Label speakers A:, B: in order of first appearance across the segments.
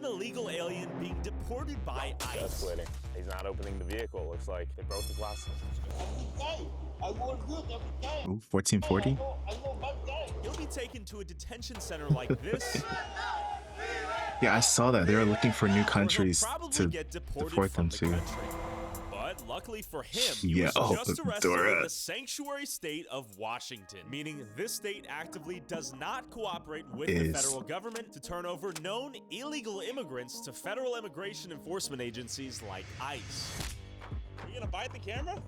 A: an illegal alien being deported by ICE.
B: That's quitting. He's not opening the vehicle. Looks like they broke the glass.
C: Ooh, 1440.
A: He'll be taken to a detention center like this.
C: Yeah, I saw that. They were looking for new countries to deport them to.
A: But luckily for him, he
C: Yeah,
A: was just arrested
C: Dora.
A: in the sanctuary state of Washington, meaning this state actively does not cooperate with the federal government to turn over known illegal immigrants to federal immigration enforcement agencies like ICE. Are you gonna bite the camera?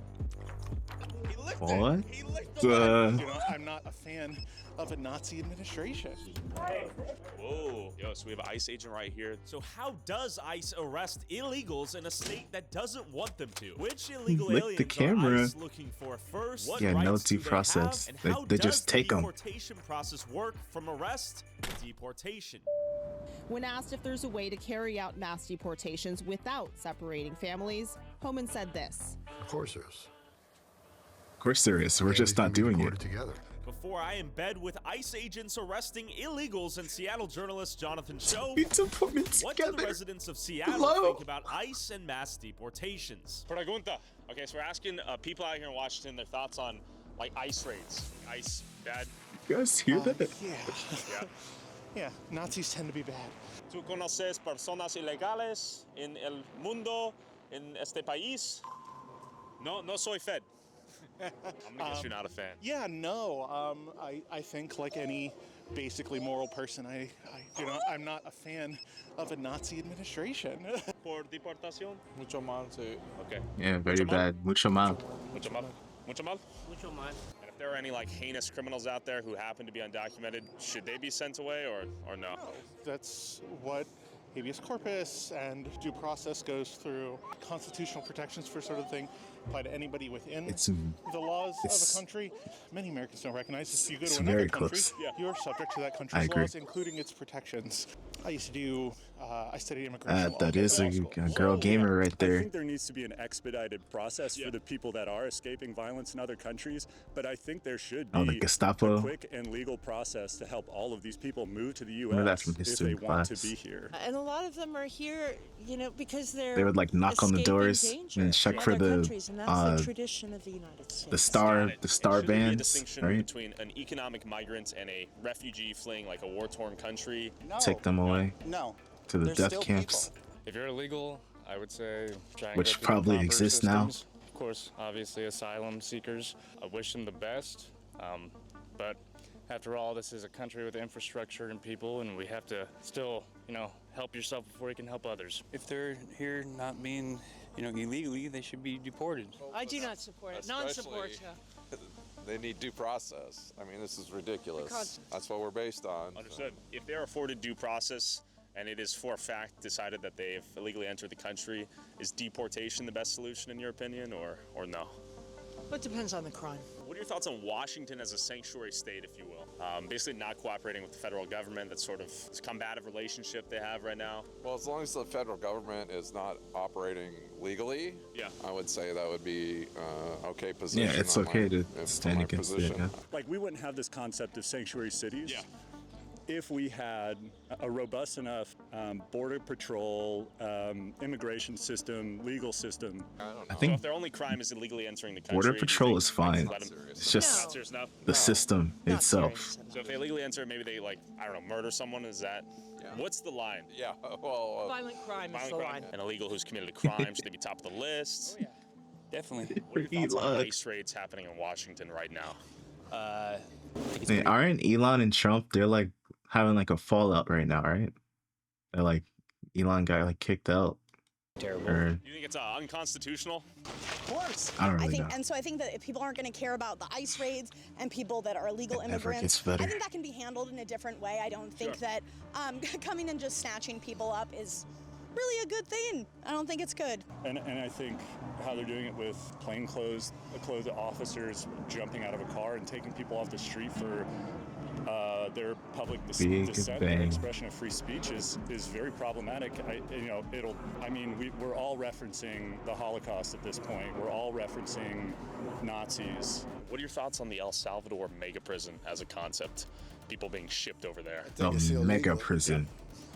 A: He licked
C: What?
A: it. He licked the leg.
D: You know, I'm not a fan of a Nazi administration.
A: Whoa. Yo, so we have an ICE agent right here. So how does ICE arrest illegals in a state that doesn't want them to? Which illegal
C: Lick
A: aliens
C: the camera.
A: are ICE looking for first? What
C: Yeah, no
A: rights do
C: due
A: they
C: process.
A: have? And how
C: They just
A: does
C: take
A: the
C: 'em.
A: deportation process work from arrest to deportation?
E: When asked if there's a way to carry out mass deportations without separating families, Homan said this.
F: Of course there is.
C: Of course there is. We're just not doing it.
F: Together.
A: Before I embed with ICE agents arresting illegals and Seattle journalist Jonathan Cho,
C: We deport them
A: what do the
C: together.
A: residents of Seattle
C: Hello?
A: think about ICE and mass deportations?
B: Pregunta. Okay, so we're asking people out here in Washington their thoughts on like ICE raids. ICE, bad.
C: You guys hear that?
B: Yeah.
D: Yeah, Nazis tend to be bad.
B: ¿Tú conoces personas ilegales en el mundo, en este país? No, no soy Fed. I'm gonna guess you're not a fan.
D: Yeah, no. I think like any basically moral person, I'm not a fan of a Nazi administration.
B: Por deportación?
G: Mucho mal, sí.
B: Okay.
C: Yeah, very
B: Mucho mal?
C: bad. Mucho mal.
B: Mucho mal. Mucho mal? Mucho mal. And if there are any like heinous criminals out there who happen to be undocumented, should they be sent away or no?
D: That's what habeas corpus and due process goes through. Constitutional protections for sort of thing apply to anybody within the laws of a country. Many Americans don't recognize this. If you go to another country, you're subject to that country's laws, including its protections. I studied immigration law.
C: That is a girl gamer right
H: I
C: there.
H: think there needs to be an expedited process for the people that are escaping violence in other countries, but I think there should be
C: the Gestapo.
H: a quick and legal process to help all of these people move to the
C: Remember that
H: U.S.
C: from
H: if
C: history
H: they want
C: class.
H: to be here.
I: And a lot of them are here, you know, because they're
C: They would like knock on the
I: escaping
C: doors
I: danger
C: and check
I: in
C: for
I: other
C: the
I: countries, and that's the tradition of the United States.
C: the star
B: Should there be a
C: bands,
B: distinction
C: right?
B: between an economic migrant and a refugee fleeing like a war-torn country?
C: Take them away
G: No.
C: to the
G: They're
C: death
G: still
C: camps.
J: If you're illegal, I would say try and
C: Which
J: go through the
C: probably
J: proper
C: exists now.
J: systems. Of course, obviously, asylum seekers, I wish them the best. But after all, this is a country with infrastructure and people, and we have to still, help yourself before you can help others.
K: If they're here not being, illegally, they should be deported.
I: I do not support it. Non-support.
G: They need due process. I mean, this is ridiculous. That's what we're based on.
B: Understood. If they're afforded due process and it is for a fact decided that they've illegally entered the country, is deportation the best solution in your opinion or no?
I: It depends on the crime.
B: What are your thoughts on Washington as a sanctuary state, if you will? Basically not cooperating with the federal government, that sort of combative relationship they have right now.
G: Well, as long as the federal government is not operating legally, I would say that would be okay position.
C: Yeah, it's okay to stand against it. Yeah.
H: Like, we wouldn't have this concept of sanctuary cities if we had a robust enough border patrol, immigration system, legal system.
C: I think
B: so if their only crime is illegally entering the country,
C: border patrol is fine. It's just the system itself.
B: So if they illegally enter, maybe they murder someone. Is that? What's the line?
G: Yeah, well,
I: violent crime is the line.
B: An illegal who's committed a crime, should they be top of the list?
K: Oh, yeah. Definitely.
B: What are your thoughts on ICE raids happening in Washington right now?
C: Aren't Elon and Trump? They're like having like a fallout right now, right? They're like Elon got like kicked out.
L: Terrible.
B: You think it's unconstitutional?
L: Of course.
C: I don't really
L: think,
C: know.
L: and so I think that if people aren't going to care about the ICE raids and people that are illegal
C: It never
L: immigrants,
C: gets better.
L: I think that can be handled in a different way. I don't think that coming and just snatching people up is really a good thing. I don't think it's good.
H: And I think how they're doing it with plainclothes officers jumping out of a car and taking people off the street for their public dissent and expression of free speech is very problematic. We're all referencing the Holocaust at this point. We're all referencing Nazis.
B: What are your thoughts on the El Salvador mega prison as a concept? People being shipped over there.
C: The mega prison.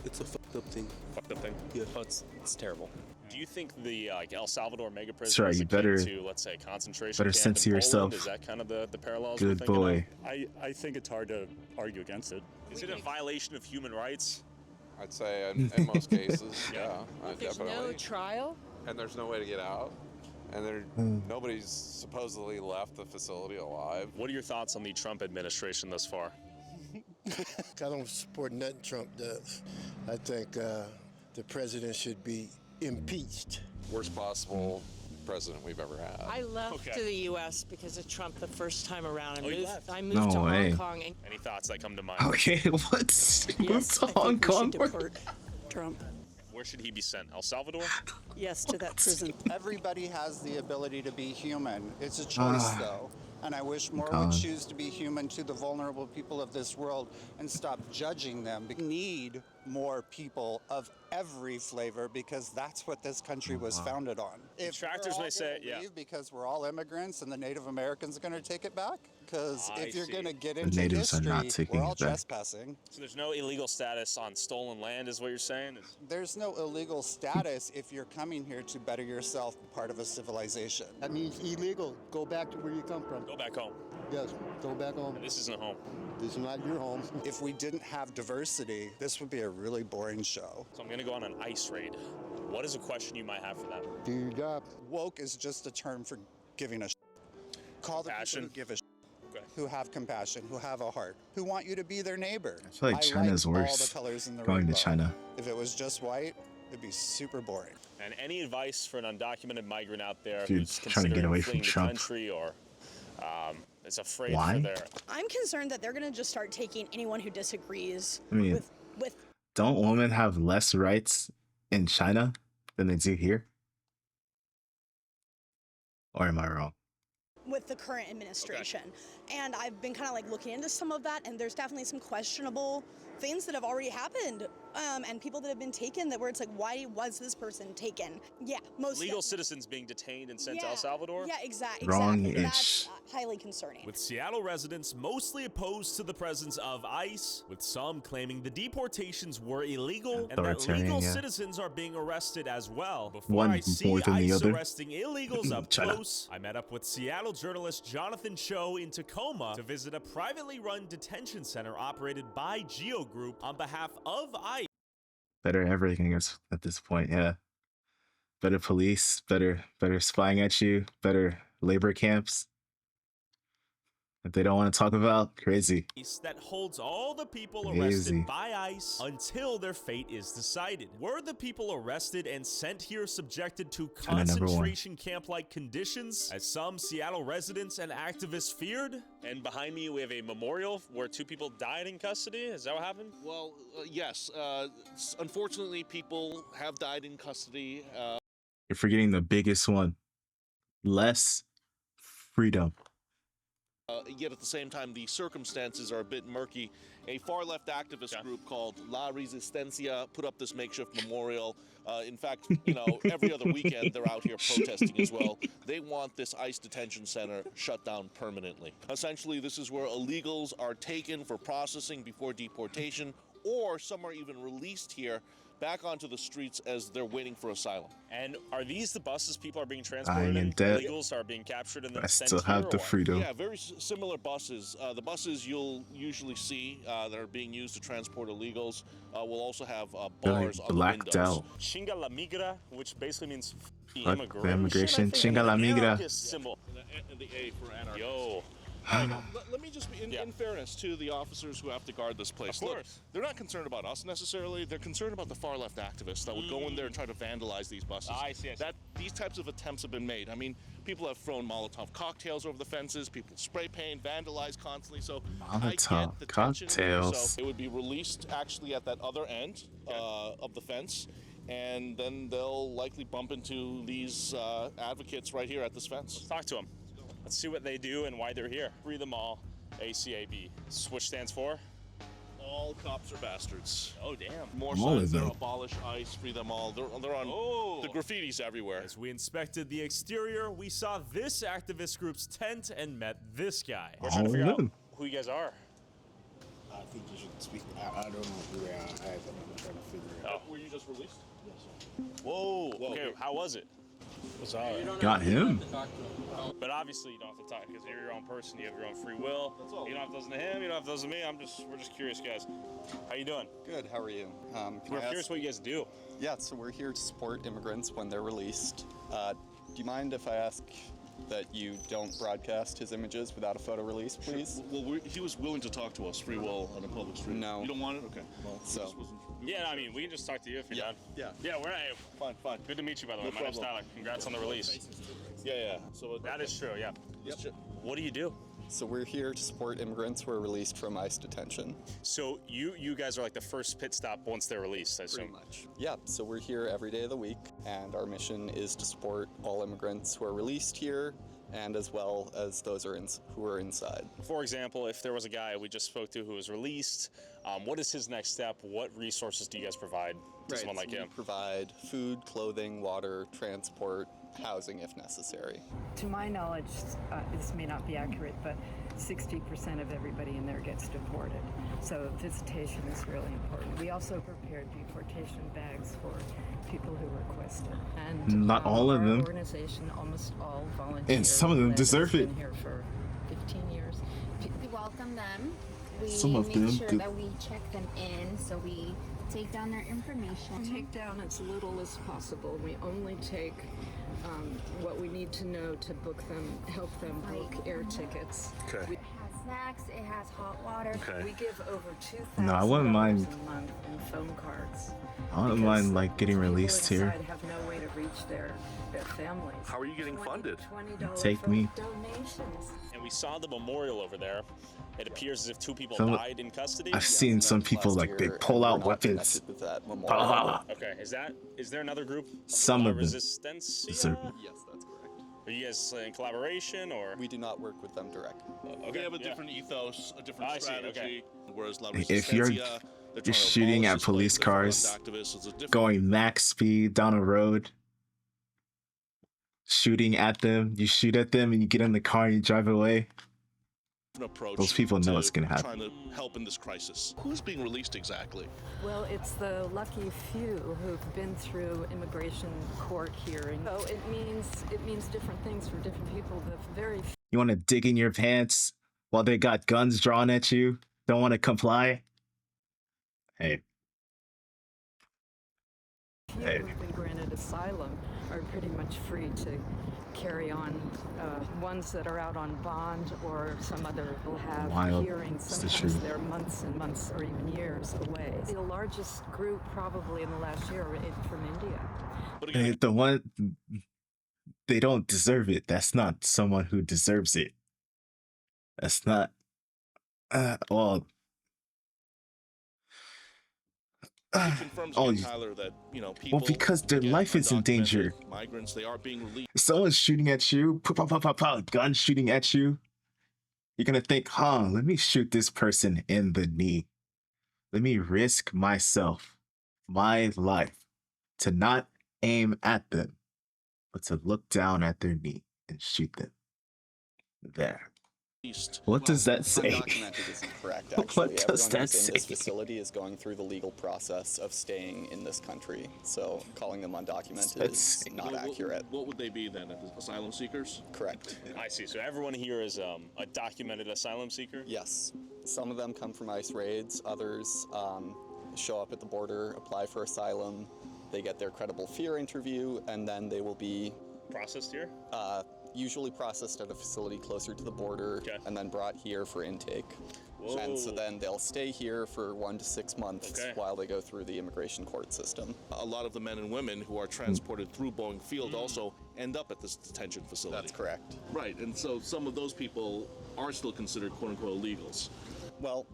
K: It's a fucked up thing.
B: Fucked up thing?
K: Yeah.
B: Oh, it's terrible. Do you think the El Salvador mega prison
C: Sorry,
B: is
C: you
B: akin
C: better
B: to, let's say, a concentration
C: better
B: camp
C: censor
B: in
C: yourself.
B: Poland? Is that kind of the parallels
C: Good
B: we're thinking
C: boy.
H: I think it's hard to argue against it.
B: Is it a violation of human rights?
G: I'd say in most cases, yeah,
I: There's
G: definitely.
I: no trial.
G: And there's no way to get out. And nobody's supposedly left the facility alive.
B: What are your thoughts on the Trump administration thus far?
F: I don't support nothing Trump does. I think the president should be impeached.
G: Worst possible president we've ever had.
I: I left to the U.S. because of Trump the first time around. I moved
C: No
I: to
C: way.
I: Hong Kong. And
B: Any thoughts that come to mind?
C: Okay, what's to Hong Kong?
M: Trump.
B: Where should he be sent? El Salvador?
M: Yes, to that prison.
N: Everybody has the ability to be human. It's a choice, though. And I wish more would choose to be human to the vulnerable people of this world and stop judging them. We need more people of every flavor because that's what this country was founded on. If
B: Detractors may say, yeah.
N: Because we're all immigrants and the Native Americans are going to take it back? Because if you're
B: see.
N: going to get
C: The
N: into
C: natives are
N: history,
C: not taking
N: we're all
C: it back.
N: trespassing.
B: So there's no illegal status on stolen land, is what you're saying?
N: There's no illegal status if you're coming here to better yourself, part of a civilization.
F: That means illegal. Go back to where you come from.
B: Go back home.
F: Yes, go back home.
B: This isn't home.
F: This is not your home.
N: If we didn't have diversity, this would be a really boring show.
B: So I'm going to go on an ICE raid. What is a question you might have for them?
F: Do your job.
N: Woke is just a term for giving a Call the people who give a who have compassion, who have a heart, who want you to be their neighbor.
C: I feel like China's
N: all the
C: worse.
N: colors in the
C: Going to
N: rainbow.
C: China.
N: If it was just white, it'd be super boring.
B: And any advice for an undocumented migrant out there
C: Dude,
B: who's
C: trying to get
B: considering
C: away from
B: fleeing the
C: Trump.
B: country or is afraid
C: Why?
B: for their...
L: I'm concerned that they're going to just start taking anyone who disagrees
C: I mean,
L: with
C: don't women have less rights in China than they do here? Or am I wrong?
L: with the current administration. And I've been kind of like looking into some of that, and there's definitely some questionable things that have already happened, and people that have been taken that where it's like, why was this person taken? Yeah, most
B: legal citizens being detained and sent to
L: Yeah.
B: El Salvador?
L: Yeah, exactly.
C: Wrong-ish.
L: That's highly concerning.
A: With Seattle residents mostly opposed to the presence of ICE, with some claiming the deportations were illegal and that
C: Authoritarian,
A: legal
C: yeah.
A: citizens are being arrested as well. Before
C: One
A: I see
C: more than the
A: ICE
C: other.
A: arresting illegals up
C: China.
A: close, I met up with Seattle journalist Jonathan Cho in Tacoma to visit a privately run detention center operated by Geo Group on behalf of ICE.
C: Better everything is at this point, yeah. Better police, better spying at you, better labor camps that they don't want to talk about. Crazy.
A: That holds all the people
C: Crazy.
A: arrested by ICE until their fate is decided. Were the people arrested and sent here subjected to
C: China number one.
A: concentration camp-like conditions, as some Seattle residents and activists feared?
B: And behind me, we have a memorial where 2 people died in custody. Is that what happened?
O: Well, yes. Unfortunately, people have died in custody.
C: You're forgetting the biggest one. Less freedom.
O: Yet at the same time, the circumstances are a bit murky. A far-left activist group called La Resistencia put up this makeshift memorial. In fact, every other weekend they're out here protesting as well. They want this ICE detention center shut down permanently. Essentially, this is where illegals are taken for processing before deportation, or some are even released here back onto the streets as they're waiting for asylum.
B: And are these the buses people are being
C: Dying
B: transported
C: in
B: in?
C: debt.
B: Illegals are being captured and then
C: I
B: sent
C: still have
B: here,
C: the
B: or?
C: freedom.
O: Yeah, very similar buses. The buses you'll usually see that are being used to transport illegals will also have
C: They're like
O: bars on the
C: blacked
O: windows.
C: out.
B: Chinga la migra, which basically means the
C: Fuck
B: immigration.
C: the immigration.
B: I think,
C: Chinga la
B: an
C: migra.
B: anarchist symbol.
O: And the A for anarchist.
B: Yo.
O: Let me just be in fairness to the officers who have to guard this place.
B: Of
O: Look,
B: course.
O: they're not concerned about us necessarily. They're concerned about the far left activists that would go in there and try to vandalize these buses.
B: I see.
O: These types of attempts have been made. I mean, people have thrown Molotov cocktails over the fences. People spray paint, vandalize constantly. So I
C: Molotov
O: get the tension here.
C: cocktails.
O: So it would be released actually at that other end of the fence. And then they'll likely bump into these advocates right here at this fence.
B: Let's talk to them. Let's see what they do and why they're here. Free them all, ACAB. Which stands for?
O: All cops are bastards.
B: Oh, damn.
O: More
C: All
O: signs
C: of
O: there,
C: them.
O: abolish ICE, free them all. They're on the graffitis everywhere.
A: As we inspected the exterior, we saw this activist group's tent and met this guy.
B: We're trying to figure out
C: them.
B: who you guys are.
P: think you should speak. I don't know who they are. I'm trying to figure it out.
B: Were you just released? Yes, sir. Whoa. Okay, how was it?
P: It was all right.
C: Got him.
B: But obviously you don't have to talk because you're your own person. You have your own free will. You don't have to listen to him. You don't have to listen to me. We're just curious guys. How you doing?
Q: Good. How are you?
B: We're curious what you guys do.
Q: Yeah, so we're here to support immigrants when they're released. Do you mind if I ask that you don't broadcast his images without a photo release, please?
O: Well, he was willing to talk to us free will on a public street.
Q: No.
O: You don't want it? Okay. Well,
Q: So.
B: Yeah, I mean, we can just talk to you if you're done.
O: Yeah.
B: Yeah, we're
O: fine.
B: Good to meet you, by the way. My name's Tyler. Congrats on the release.
O: Yeah. So
B: that is true. Yeah.
O: Yep.
B: What do you do?
Q: So we're here to support immigrants who are released from ICE detention.
B: So you guys are like the first pit stop once they're released, I assume.
Q: Pretty much. Yeah, so we're here every day of the week, and our mission is to support all immigrants who are released here, and as well as those who are inside.
B: For example, if there was a guy we just spoke to who was released, what is his next step? What resources do you guys provide to someone like him?
Q: We provide food, clothing, water, transport, housing if necessary.
M: To my knowledge, this may not be accurate, but 60% of everybody in there gets deported. So visitation is really important. We also prepared deportation bags for people who requested. And
C: not all of them.
M: Our organization, almost all volunteers.
C: And some of them deserve it.
M: Been here for 15 years.
R: We welcome them. We
C: Some of
R: make
C: them
R: sure
C: do.
R: that we check them in, so we take down their information.
M: Take down as little as possible. We only take what we need to know to book them, help them book air tickets.
R: It has snacks, it has hot water.
M: We give over $2,000
C: No, I wouldn't mind.
M: a month in phone cards.
C: I wouldn't mind like getting
M: People
C: released here.
M: inside have no way to reach their families.
O: How are you getting funded?
M: $20
C: Take me.
M: donations.
B: And we saw the memorial over there. It appears as if 2 people
C: Some-
B: died in custody.
C: I've seen some people like they pull out weapons.
Q: With that
C: Blah,
Q: memorial.
C: blah, blah.
B: Okay, is there another group?
C: Some of them.
B: Resistencia?
Q: Yes, that's correct.
B: Are you guys in collaboration or?
Q: We do not work with them directly.
O: We have a different ethos, a different
B: I see,
O: strategy.
B: okay.
O: Whereas La
C: If you're
O: Resistencia, they're trying to
C: shooting
O: abolish
C: at
O: this
C: police
O: place, they're
C: cars,
O: activists, it's a different
C: going max speed down a road, shooting at them, you shoot at them and you get in the car and you drive away.
O: approach.
C: Those people know
O: to
C: it's gonna happen.
O: Trying to help in this crisis. Who's being released exactly?
M: Well, it's the lucky few who've been through immigration court hearing. So it means different things for different people. The very
C: You want to dig in your pants while they got guns drawn at you? Don't want to comply? Hey.
M: few who've been granted asylum are pretty much free to carry on. Ones that are out on bond or some other will have
C: Wild.
M: hearings.
C: It's the
M: Sometimes
C: truth.
M: they're months and months or even years away. The largest group probably in the last year from India.
C: Hey, the one, they don't deserve it. That's not someone who deserves it. That's not, well,
O: It confirms
C: oh,
O: again, Tyler, that people.
C: well, because their
O: again,
C: life is in danger.
O: Migrants, they are being released.
C: If someone's shooting at you, gun shooting at you, you're gonna think, let me shoot this person in the knee. Let me risk myself, my life, to not aim at them, but to look down at their knee and shoot them. There. What does that say?
Q: Undocumented is incorrect,
C: What
Q: actually.
C: does
Q: Everyone
C: that
Q: who's in this
C: say?
Q: facility is going through the legal process of staying in this country. So calling them undocumented
C: That's-
Q: is not accurate.
O: What would they be then? Asylum seekers?
Q: Correct.
B: I see. So everyone here is a documented asylum seeker?
Q: Yes. Some of them come from ICE raids. Others show up at the border, apply for asylum. They get their credible fear interview, and then they will be
B: processed here?
Q: Usually processed at a facility closer to the border, and then brought here for intake.
B: Whoa.
Q: And so then they'll stay here for 1 to 6 months while they go through the immigration court system.
O: A lot of the men and women who are transported through Boeing Field also end up at this detention facility.
Q: That's correct.
O: Right, and so some of those people are still considered quote-unquote illegals.
Q: Well,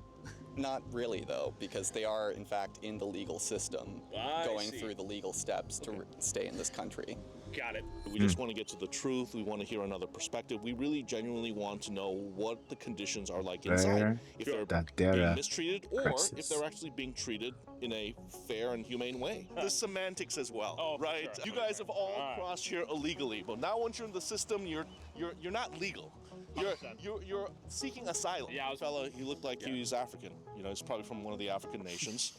Q: not really, though, because they are, in fact, in the legal system, going through the legal steps to stay in this country.
B: Got it.
O: We just want to get to the truth. We want to hear another perspective. We really genuinely want to know what the conditions are like inside. If they're being mistreated or if they're actually being treated in a fair and humane way. The semantics as well, right?
B: Sure.
O: You guys have all crossed here illegally, but now once you're in the system, you're not legal. You're seeking asylum. Yeah, fella, he looked like he was African. You know, he's probably from one of the African nations.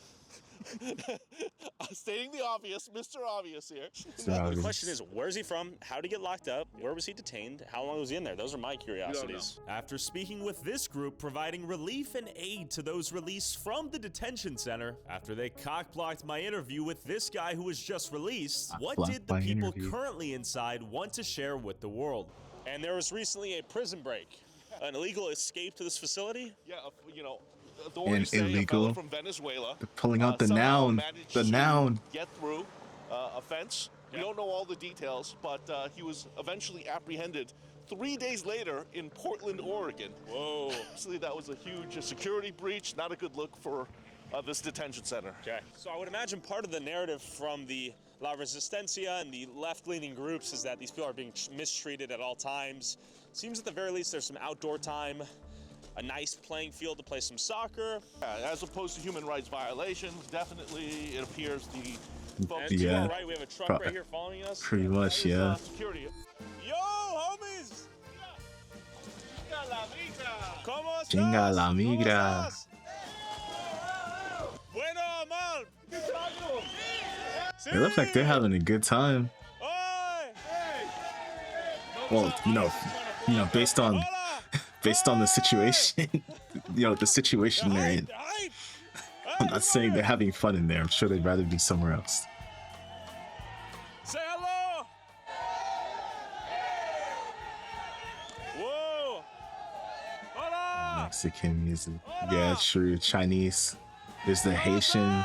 O: Stating the obvious, Mr. Obvious here.
A: The question is, where's he from? How did he get locked up? Where was he detained? How long was he in there? Those are my curiosities. After speaking with this group providing relief and aid to those released from the detention center, after they cock-blocked my interview with this guy who was just released, what did the people currently inside want to share with the world? And there was recently a prison break. An illegal escape to this facility?
O: Yeah, you know,
C: and illegal.
O: From Venezuela,
C: they're pulling out the noun. The noun.
O: Get through a fence. We don't know all the details, but he was eventually apprehended 3 days later in Portland, Oregon. Whoa! Obviously, that was a huge security breach. Not a good look for this detention center.
A: Okay. So I would imagine part of the narrative from the La Resistencia and the left-leaning groups is that these people are being mistreated at all times. Seems at the very least there's some outdoor time. A nice playing field to play some soccer.
O: As opposed to human rights violations, definitely it appears the folks
A: to our right, we have a truck right here following us.
C: Pretty much, yeah.
O: Security.
A: Yo, homies!
C: Chinga la migra.
A: Bueno, mal.
C: They look like they're having a good time. Well, you know, based on the situation, the situation they're in. I'm not saying they're having fun in there. I'm sure they'd rather be somewhere else.
A: Say hello. Whoa. Hola.
C: Mexican music. Yeah, true. Chinese. There's the Haitian.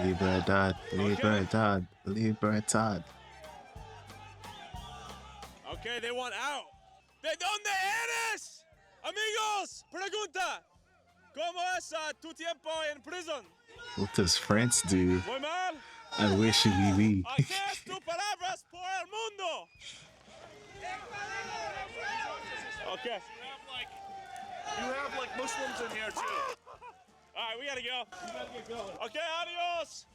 C: Libertad, libertad, libertad.
A: Okay, they want out. ¿De dónde eres? Amigos, pregunta. ¿Cómo es tu tiempo en prison?
C: What does France do?
A: Muy mal.
C: I wish we.
A: ¿Qué es tu palabras por el mundo? Okay.
O: You have like Muslims in here too.
A: All right, we gotta go. We gotta get going. Okay, adios.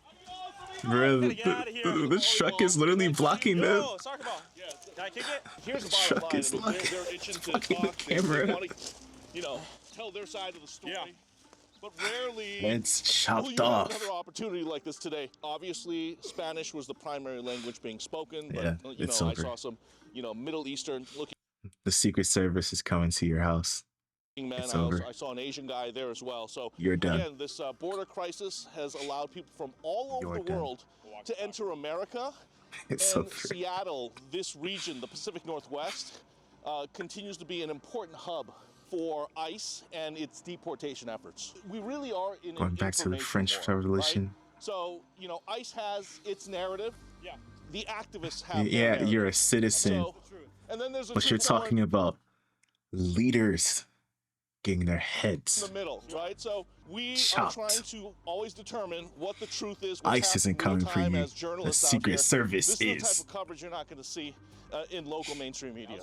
C: Bro, this truck is literally blocking them.
A: Soccer ball. Yeah. Can I kick it?
O: Here's the
C: truck
O: bottom
C: is
O: line. They're itching to
C: blocking the
O: talk.
C: camera.
O: They want to, tell their side of the story. Yeah. But rarely
C: it's chopped
O: will you
C: off.
O: have another opportunity like this today. Obviously, Spanish was the primary language being spoken.
C: Yeah,
O: but,
C: it's
O: I
C: over.
O: saw some, Middle Eastern looking.
C: The Secret Service is coming to your house.
O: Man,
C: it's over.
O: I saw an Asian guy there as well. So
C: you're done.
O: Again, this border crisis has allowed people from all over the world to enter America.
C: It's
O: and Seattle, this region, the Pacific Northwest, continues to be an important hub for ICE and its deportation efforts. We really are in
C: going back to the French Revolution.
O: Right? So, ICE has its narrative. Yeah. The activists have
C: yeah, you're a citizen.
O: And then there's
C: but you're talking about leaders getting their heads
O: in the middle, right? So we
C: chopped.
O: are trying to always determine what the truth is.
C: ICE isn't coming for you. The Secret Service
O: is. This
C: is
O: the type of coverage you're not going to see in local mainstream media.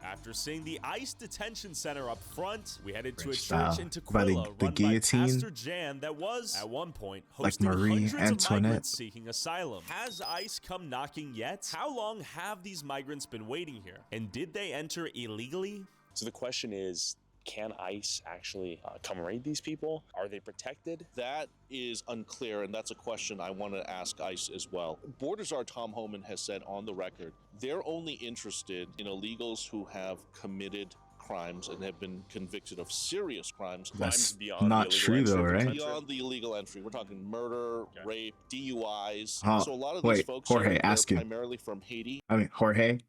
A: After seeing the ICE detention center up front, we headed to a church in Tequila
C: by the
A: run by
C: guillotine,
A: Pastor Jan that was, at one point,
C: like
A: hosting
C: Marie
A: hundreds
C: Antoinette.
A: of migrants seeking asylum. Has ICE come knocking yet? How long have these migrants been waiting here? And did they enter illegally?
S: So the question is, can ICE actually come raid these people? Are they protected?
O: That is unclear, and that's a question I want to ask ICE as well. Border Czar Tom Homan has said on the record, they're only interested in illegals who have committed crimes and have been convicted of serious crimes.
C: That's
O: beyond
C: not true though, right?
O: Beyond the illegal entry. We're talking murder, rape, DUIs. So a lot of
C: wait,
O: these folks
C: Jorge,
O: are
C: ask him.
O: primarily from Haiti.
C: Jorge,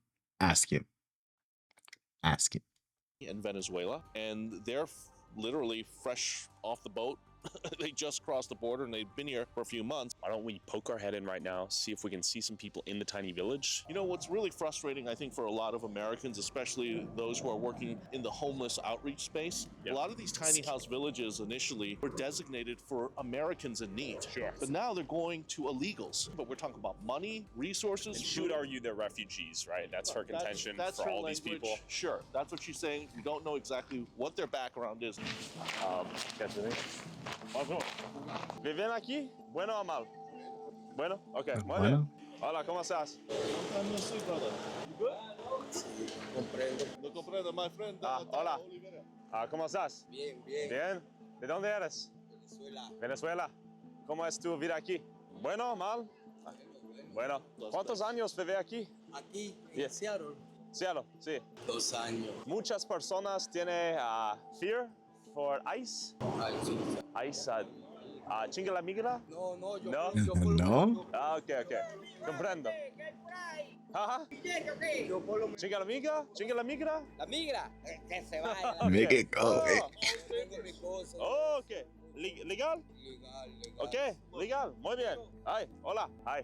C: ask him. Ask him.
O: And Venezuela, and they're literally fresh off the boat. They just crossed the border and they've been here for a few months.
S: Why don't we poke our head in right now, see if we can see some people in the tiny village?
O: What's really frustrating, I think, for a lot of Americans, especially those who are working in the homeless outreach space, a lot of these tiny house villages initially were designated for Americans in need.
A: Sure.
O: But now they're going to illegals. But we're talking about money, resources.
S: And she would argue they're refugees, right? That's her contention
O: that's
S: for
O: her
S: all
O: language.
S: These people.
O: Sure, that's what she's saying. We don't know exactly what their background is.
A: ¿Viven aquí? Bueno o mal?
B: Bueno, ok, muy
C: Bueno.
B: bien. Hola, ¿cómo estás?
O: No comprendo, my friend.
B: Hola.
O: Oliveira.
B: ¿Cómo estás?
F: Bien, bien.
B: Bien. ¿De dónde eres?
F: Venezuela.
B: Venezuela. ¿Cómo es tu vida aquí? Bueno, mal. Bueno. ¿Cuántos años vive aquí?
F: Aquí,
B: en
F: Seattle.
B: Seattle, sí.
F: 2 años.
B: Muchas personas tienen fear for ICE. ICE, chinga la migra.
F: No, no, yo
B: No.
C: No.
B: Ok, ok. Comprendo. Ajá.
F: Yo por lo
B: ¿Chinga la migra? ¿Chinga la migra?
F: La migra, que se vaya.
C: Make it go.
F: Tengo mi cosa.
B: Oh, ok. Legal?
F: Legal.
B: Ok, legal. Muy bien. Hi, hola. Hi.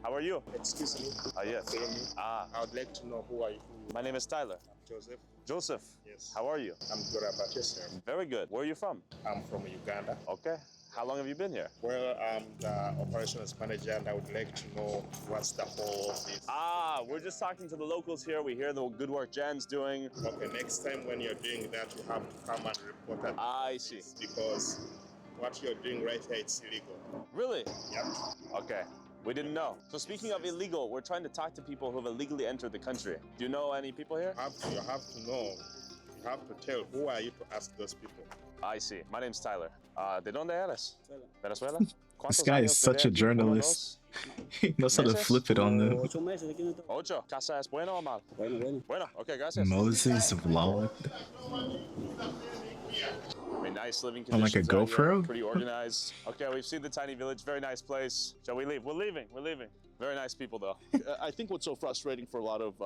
B: How are you?
P: Excuse me.
B: Yes.
P: I would like to know who are you?
B: My name is Tyler.
P: Joseph.
B: Joseph.
P: Yes.
B: How are you?
P: I'm good about yourself.
B: Very good. Where are you from?
P: I'm from Uganda.
B: Okay. How long have you been here?
P: Well, I'm the operations manager, and I would like to know what's the whole of this.
B: We're just talking to the locals here. We hear the good work Jen's doing.
P: Okay, next time when you're doing that, you have to come and report that.
B: I see.
P: Because what you're doing right here, it's illegal.
B: Really?
P: Yep.
B: Okay. We didn't know. So speaking of illegal, we're trying to talk to people who have illegally entered the country. Do you know any people here?
P: You have to know. You have to tell who are you to ask those people.
B: I see. My name's Tyler. ¿De dónde eres? Venezuela.
C: This guy is such a journalist. He knows how to flip it on them.
T: 8 meses. ¿De quién está?
B: 8. ¿Casa es bueno o mal?
T: Bueno, bueno.
B: Bueno, okay, gracias.
C: Moses vlog.
B: I mean, nice living
C: On like a
B: conditions out here,
C: GoPro?
B: pretty organized. Okay, we've seen the tiny village. Very nice place. Shall we leave? We're leaving. We're leaving. Very nice people, though.
O: I think what's so frustrating for a lot of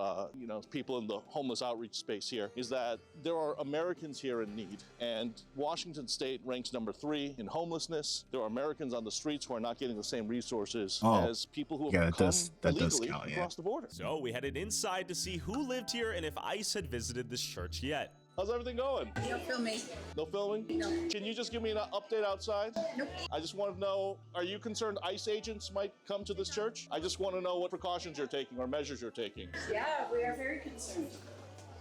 O: people in the homeless outreach space here is that there are Americans here in need, and Washington State ranks number 3 in homelessness. There are Americans on the streets who are not getting the same resources as people who have come illegally across the border.
A: So we headed inside to see who lived here and if ICE had visited this church yet.
O: How's everything going?
U: No filming.
O: No filming?
U: No.
O: Can you just give me an update outside?
U: Nope.
O: I just want to know, are you concerned ICE agents might come to this church? I just want to know what precautions you're taking or measures you're taking.
U: Yeah, we are very concerned.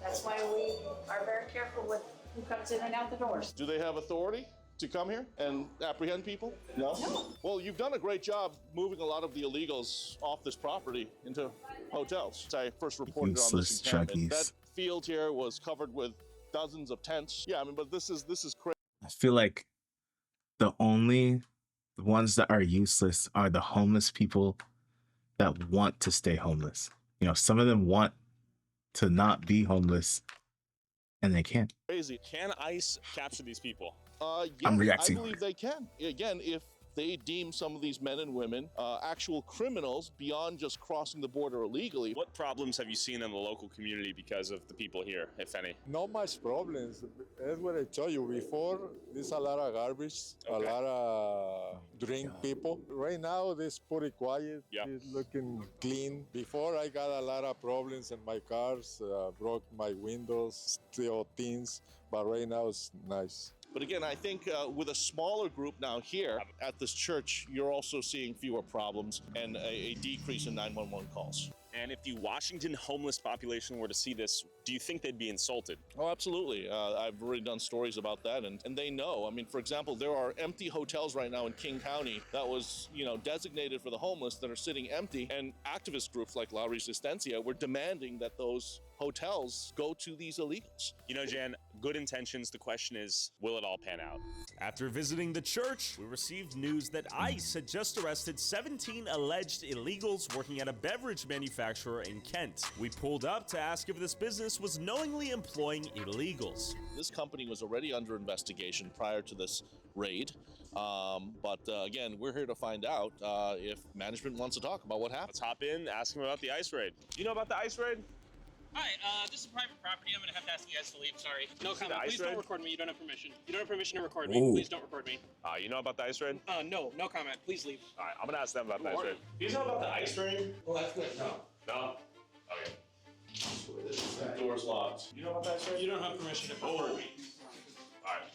U: That's why we are very careful with who comes in and out the doors.
O: Do they have authority to come here and apprehend people? No?
U: No.
O: Well, you've done a great job moving a lot of the illegals off this property into hotels. I first reported on this encampment. That field here was covered with dozens of tents. Yeah, I mean, but this is crazy.
C: I feel like the ones that are useless are the homeless people that want to stay homeless. You know, some of them want to not be homeless and they can't.
O: Crazy.
B: Can ICE capture these people?
O: Yeah,
C: I'm reacting.
O: I believe they can. Again, if they deem some of these men and women actual criminals beyond just crossing the border illegally.
B: What problems have you seen in the local community because of the people here, if any?
V: Not much problems. That's what I told you before. There's a lot of garbage, a lot of drink people. Right now, it's pretty quiet. It's looking clean. Before, I got a lot of problems in my cars, broke my windows, steal things. But right now, it's nice.
O: But again, I think with a smaller group now here at this church, you're also seeing fewer problems and a decrease in 911 calls.
B: And if the Washington homeless population were to see this, do you think they'd be insulted?
O: Oh, absolutely. I've already done stories about that, and they know. I mean, for example, there are empty hotels right now in King County that was, designated for the homeless that are sitting empty, and activist groups like La Resistencia were demanding that those hotels go to these illegals.
B: Jan, good intentions. The question is, will it all pan out?
A: After visiting the church, we received news that ICE had just arrested 17 alleged illegals working at a beverage manufacturer in Kent. We pulled up to ask if this business was knowingly employing illegals.
O: This company was already under investigation prior to this raid. But again, we're here to find out if management wants to talk about what happened.
B: Let's hop in, ask them about the ICE raid. Do you know about the ICE raid?
W: Hi, this is private property. I'm gonna have to ask you guys to leave. Sorry. No comment. Please don't record me. You don't have permission. You don't have permission to record me. Please don't record me.
B: You know about the ICE raid?
W: No comment. Please leave.
B: All right, I'm gonna ask them about the ICE raid. Do you know about the ICE raid?
W: Oh, that's good. No.
B: No? Okay.
O: The door's locked.
B: You know about the ICE raid?
W: You don't have permission to record me.
B: All right.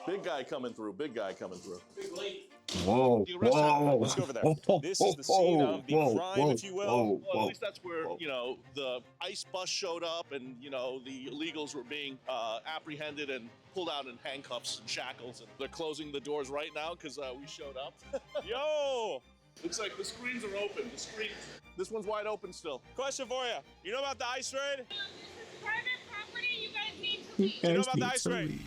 O: Big guy coming through. Big guy coming through.
W: Big late.
C: Whoa, whoa.
B: Let's go over there. This is the scene of the crime, if you will.
O: Well, at least that's where, the ICE bus showed up and, the illegals were being apprehended and pulled out in handcuffs and shackles. And they're closing the doors right now because we showed up.
B: Yo!
O: Looks like the screens are open. This one's wide open still.
B: Question for you. You know about the ICE raid?
U: This is private property. You guys need to leave.
B: You know about the ICE raid?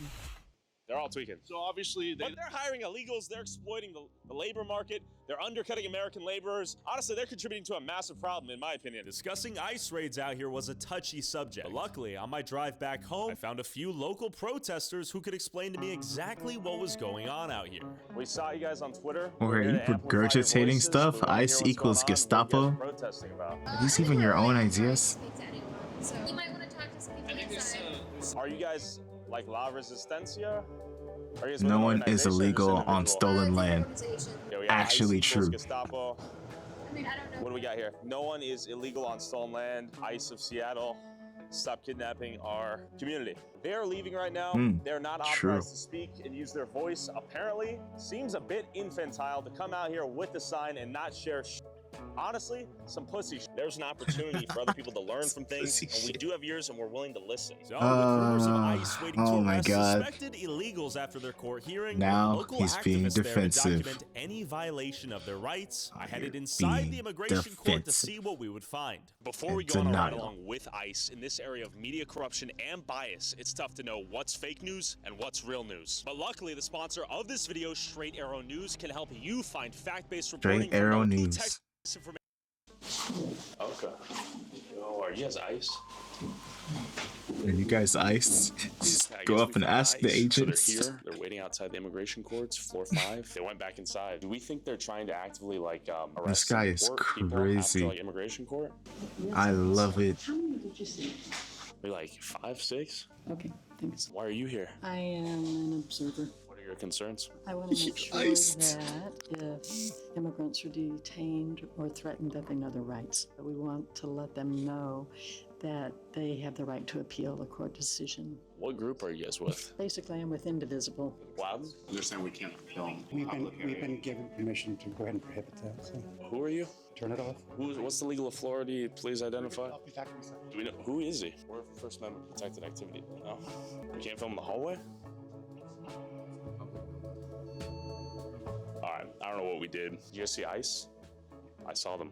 B: They're all tweaking.
O: So obviously,
B: But they're hiring illegals, they're exploiting the labor market, they're undercutting American laborers. Honestly, they're contributing to a massive problem, in my opinion. Discussing ICE raids out here was a touchy subject. But luckily, on my drive back home, I found a few local protesters who could explain to me exactly what was going on out here. We saw you guys on Twitter.
C: Or are you regurgitating stuff? ICE equals Gestapo? Are these even your own ideas?
R: So you might want to talk to some people inside.
B: Are you guys like La Resistencia?
C: No one is illegal on stolen land. Actually true.
B: Gestapo. What do we got here? No one is illegal on stolen land. ICE of Seattle. Stop kidnapping our community. They're leaving right now. They're not authorized to speak and use their voice. Apparently, seems a bit infantile to come out here with the sign and not share honestly, some pussy shit. There's an opportunity for other people to learn from things, and we do have ears and we're willing to listen. So, with rumors of ICE waiting to arrest suspected illegals after their court hearing,
C: now
B: local
C: he's being
B: activists there to
C: defensive.
B: document any violation of their rights. I headed inside the immigration court to see what we would find. Before we go on a ride along with ICE in this area of media corruption and bias, it's tough to know what's fake news and what's real news. But luckily, the sponsor of this video, Straight Arrow News, can help you find fact-based reporting.
C: Straight Arrow News.
S: Okay. Oh, are you guys ICE?
C: Are you guys ICE? Just go up and ask the agents.
S: So they're here. They're waiting outside the immigration courts, floor 5. They went back inside. Do we think they're trying to actively like arrest?
C: This guy is crazy.
S: After, like, immigration court?
C: I love it.
D: How many did you see?
S: We're like 5, 6.
D: Okay, thanks.
S: Why are you here?
D: I am an observer.
S: What are your concerns?
D: I want to make sure that if immigrants are detained or threatened, that they know their rights. We want to let them know that they have the right to appeal a court decision.
S: What group are you guys with?
D: Basically, I'm with Indivisible.
S: Wow.
E: They're saying we can't film. We've been given permission to go ahead and prohibit that. So.
S: Who are you?
E: Turn it off.
S: What's the legal authority? Please identify. Do we know who is he? We're First Amendment protected activity. No, we can't film in the hallway. All right, I don't know what we did. Did you guys see ICE? I saw them.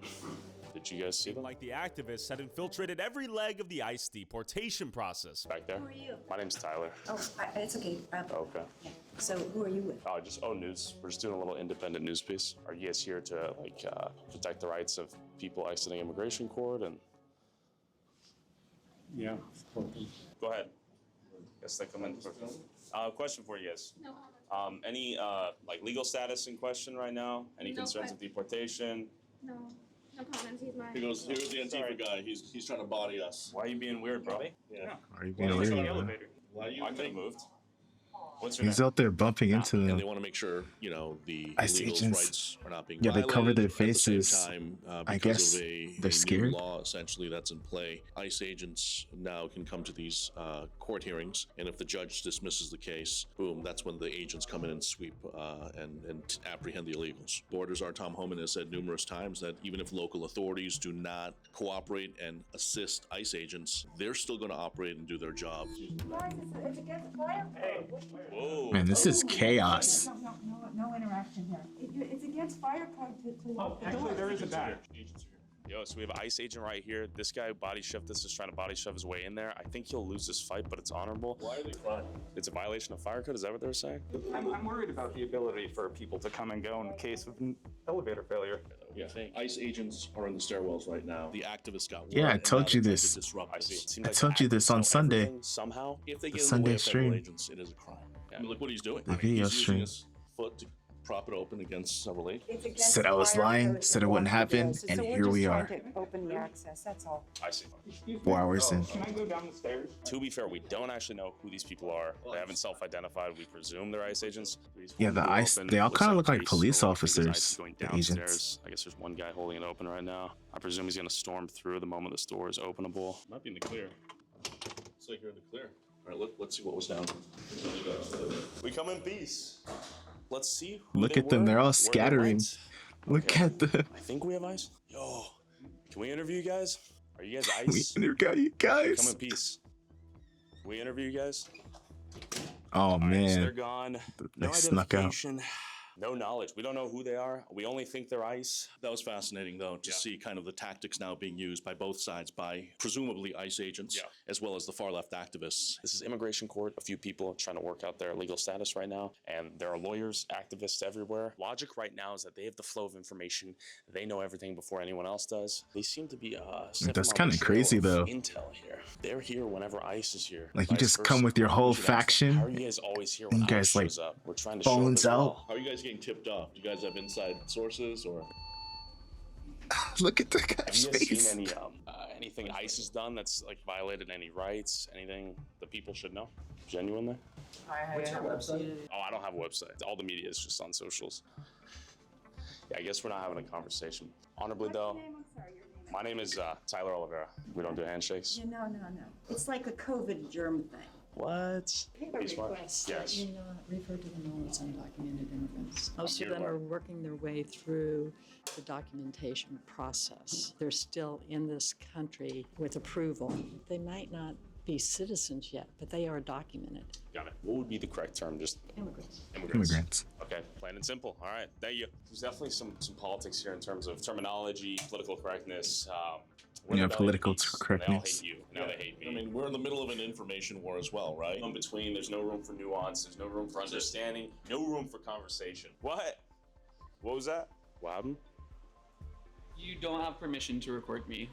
S: Did you guys see them?
A: Like the activists had infiltrated every leg of the ICE deportation process.
S: Back there?
U: Who are you?
S: My name's Tyler.
U: Oh, it's okay.
S: Okay.
U: Yeah. So who are you with?
S: Oh, just news. We're just doing a little independent news piece. Are you guys here to like protect the rights of people exiting immigration court and?
E: Yeah.
S: Go ahead. Guess they come in for. Question for you guys.
U: No.
S: Any like legal status in question right now? Any concerns of deportation?
U: No. No comments. He's my.
O: He goes, here's the Antifa guy. He's trying to body us.
S: Why are you being weird, bro?
O: Yeah.
C: Are you being weird?
O: Why do you
S: I could have moved. What's your
C: He's
S: name?
C: out there bumping into
O: And
C: them.
O: they want to make sure, you know, the
C: ICE
O: illegals'
C: agents.
O: rights are not being
C: Yeah, they
O: violated.
C: cover their
O: At the same
C: faces.
O: time,
C: I
O: because
C: guess
O: of a
C: they're scared.
O: new law, essentially, that's in play. ICE agents now can come to these court hearings, and if the judge dismisses the case, boom, that's when the agents come in and sweep and apprehend the illegals. Borders, our Tom Homan has said numerous times that even if local authorities do not cooperate and assist ICE agents, they're still going to operate and do their job.
U: It's against fire code.
S: Whoa.
C: Man, this is chaos.
U: No interaction here. It's against fire code to lock the door.
S: There is a badge. Yo, so we have an ICE agent right here. This guy body shoved this, is trying to body shove his way in there. I think he'll lose this fight, but it's honorable.
O: Why are they crying?
S: It's a violation of fire code. Is that what they're saying?
J: I'm worried about the ability for people to come and go in the case of an elevator failure.
O: Yeah, ICE agents are in the stairwells right now. The activists got
C: Yeah, I
O: word, and
C: told
O: now
C: you
O: they're
C: this.
O: trying to disrupt
S: I see.
O: us.
S: It seems
C: I
S: like
C: told you this on
S: know
C: Sunday.
S: everything Somehow.
O: If they
C: The
O: get in the way
C: Sunday
O: of federal
C: stream.
O: agents, it is a crime. I mean, look what he's doing.
C: The video
O: he's
C: stream.
O: using his foot to prop it open against several agents.
C: Said I was lying, said it wouldn't happen, and here we are.
U: Open the access. That's all.
S: I see.
C: 4 hours in.
J: Can I go down the stairs?
S: To be fair, we don't actually know who these people are. They haven't self-identified. We presume they're ICE agents.
C: Yeah, the ICE, they all kind of look like police officers,
S: Going
C: the
S: downstairs.
C: agents.
S: I guess there's one guy holding it open right now. I presume he's going to storm through the moment the door is openable.
O: Might be in the clear. Looks like you're in the clear. All right, let's see what was down.
S: We come in peace. Let's see who
C: Look
S: they
C: at them,
S: were,
C: they're all
S: where they
C: scattering.
S: went.
C: Look
S: Okay.
C: at the.
S: I think we have ICE. Yo, can we interview you guys? Are you guys
C: We
S: ICE?
C: got you
S: Come in
C: guys.
S: peace. Can we interview you guys?
C: Oh
S: All right, so they're
C: man,
S: gone.
C: they snuck out.
S: identification. No knowledge. We don't know who they are. We only think they're ICE.
H: That was fascinating, though, to see kind of the tactics now being used by both sides, by presumably ICE agents, as well as the far-left activists.
S: This is immigration court. A few people trying to work out their legal status right now, and there are lawyers, activists everywhere. Logic right now is that they have the flow of information. They know everything before anyone else does. They seem to be
C: That's kind of crazy, though.
S: Intel here. They're here whenever ICE is here.
C: Like, you just come with your whole faction.
S: How are you guys always here when
C: you guys
S: ICE
C: like
S: shows up? We're trying to show
C: bones
S: up as
C: out.
S: well.
H: How are you guys getting tipped off? Do you guys have inside sources, or?
C: Look at the guy's
S: Have you guys
C: face.
S: seen any anything ICE has done that's like violated any rights? Anything that people should know? Genuinely?
D: What's your website?
S: Oh, I don't have a website. All the media is just on socials. Yeah, I guess we're not having a conversation. Honorably, though, my name is Tyler Oliveira. We don't do handshakes.
U: Yeah, no. It's like a COVID germ thing.
S: What?
D: I have a request that you not refer to them all as undocumented immigrants. Most of them are working their way through the documentation process. They're still in this country with approval. They might not be citizens yet, but they are documented.
S: Got it. What would be the correct term? Just
D: Immigrants.
C: Immigrants.
S: Okay, plain and simple. All right, thank you. There's definitely some politics here in terms of terminology, political correctness.
C: Political
S: They all
C: correctness.
S: hate you. Now they hate me.
H: I mean, we're in the middle of an information war as well, right?
S: In between, there's no room for nuance. There's no room for understanding. No room for conversation. What? What was that? What happened?
K: You don't have permission to record me.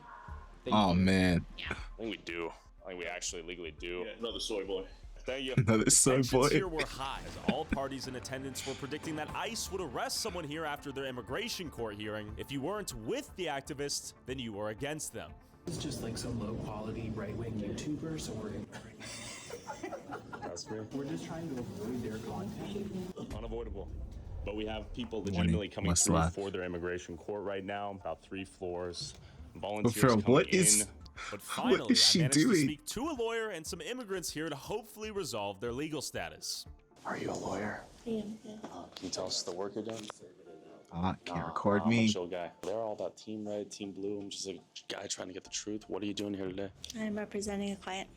C: Oh, man.
S: I think we do. I think we actually legally do.
H: Yeah, another soy boy.
S: Thank you.
C: Another soy
A: Tensions
C: boy.
A: here were high as all parties in attendance were predicting that ICE would arrest someone here after their immigration court hearing. If you weren't with the activists, then you were against them.
T: It's just like some low-quality right-wing YouTuber, so we're just trying to avoid their content.
S: Unavoidable. But we have people legitimately coming through for their immigration court right now, about 3 floors. Volunteers coming in. But finally,
C: what is she
A: I managed to
C: doing?
A: speak to a lawyer and some immigrants here to hopefully resolve their legal status.
S: Are you a lawyer?
R: I am.
S: Can you tell us the work you're doing?
C: Can't record
S: I'm a
C: me.
S: chill guy. They're all about Team Red, Team Blue. I'm just a guy trying to get the truth. What are you doing here today?
R: I'm representing a client.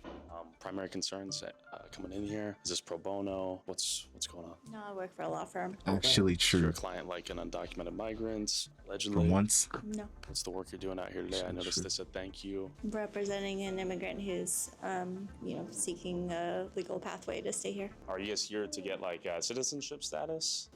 S: Primary concerns coming in here. Is this pro bono? What's going on?
R: No, I work for a law firm.
C: Actually
S: Is your
C: true.
S: client like an undocumented migrant?
C: For
S: Allegedly.
C: once.
R: No.
S: What's the work you're doing out here today? I noticed this said thank you.
R: I'm representing an immigrant who's, seeking a legal pathway to stay here.
S: Are you guys here to get like citizenship status?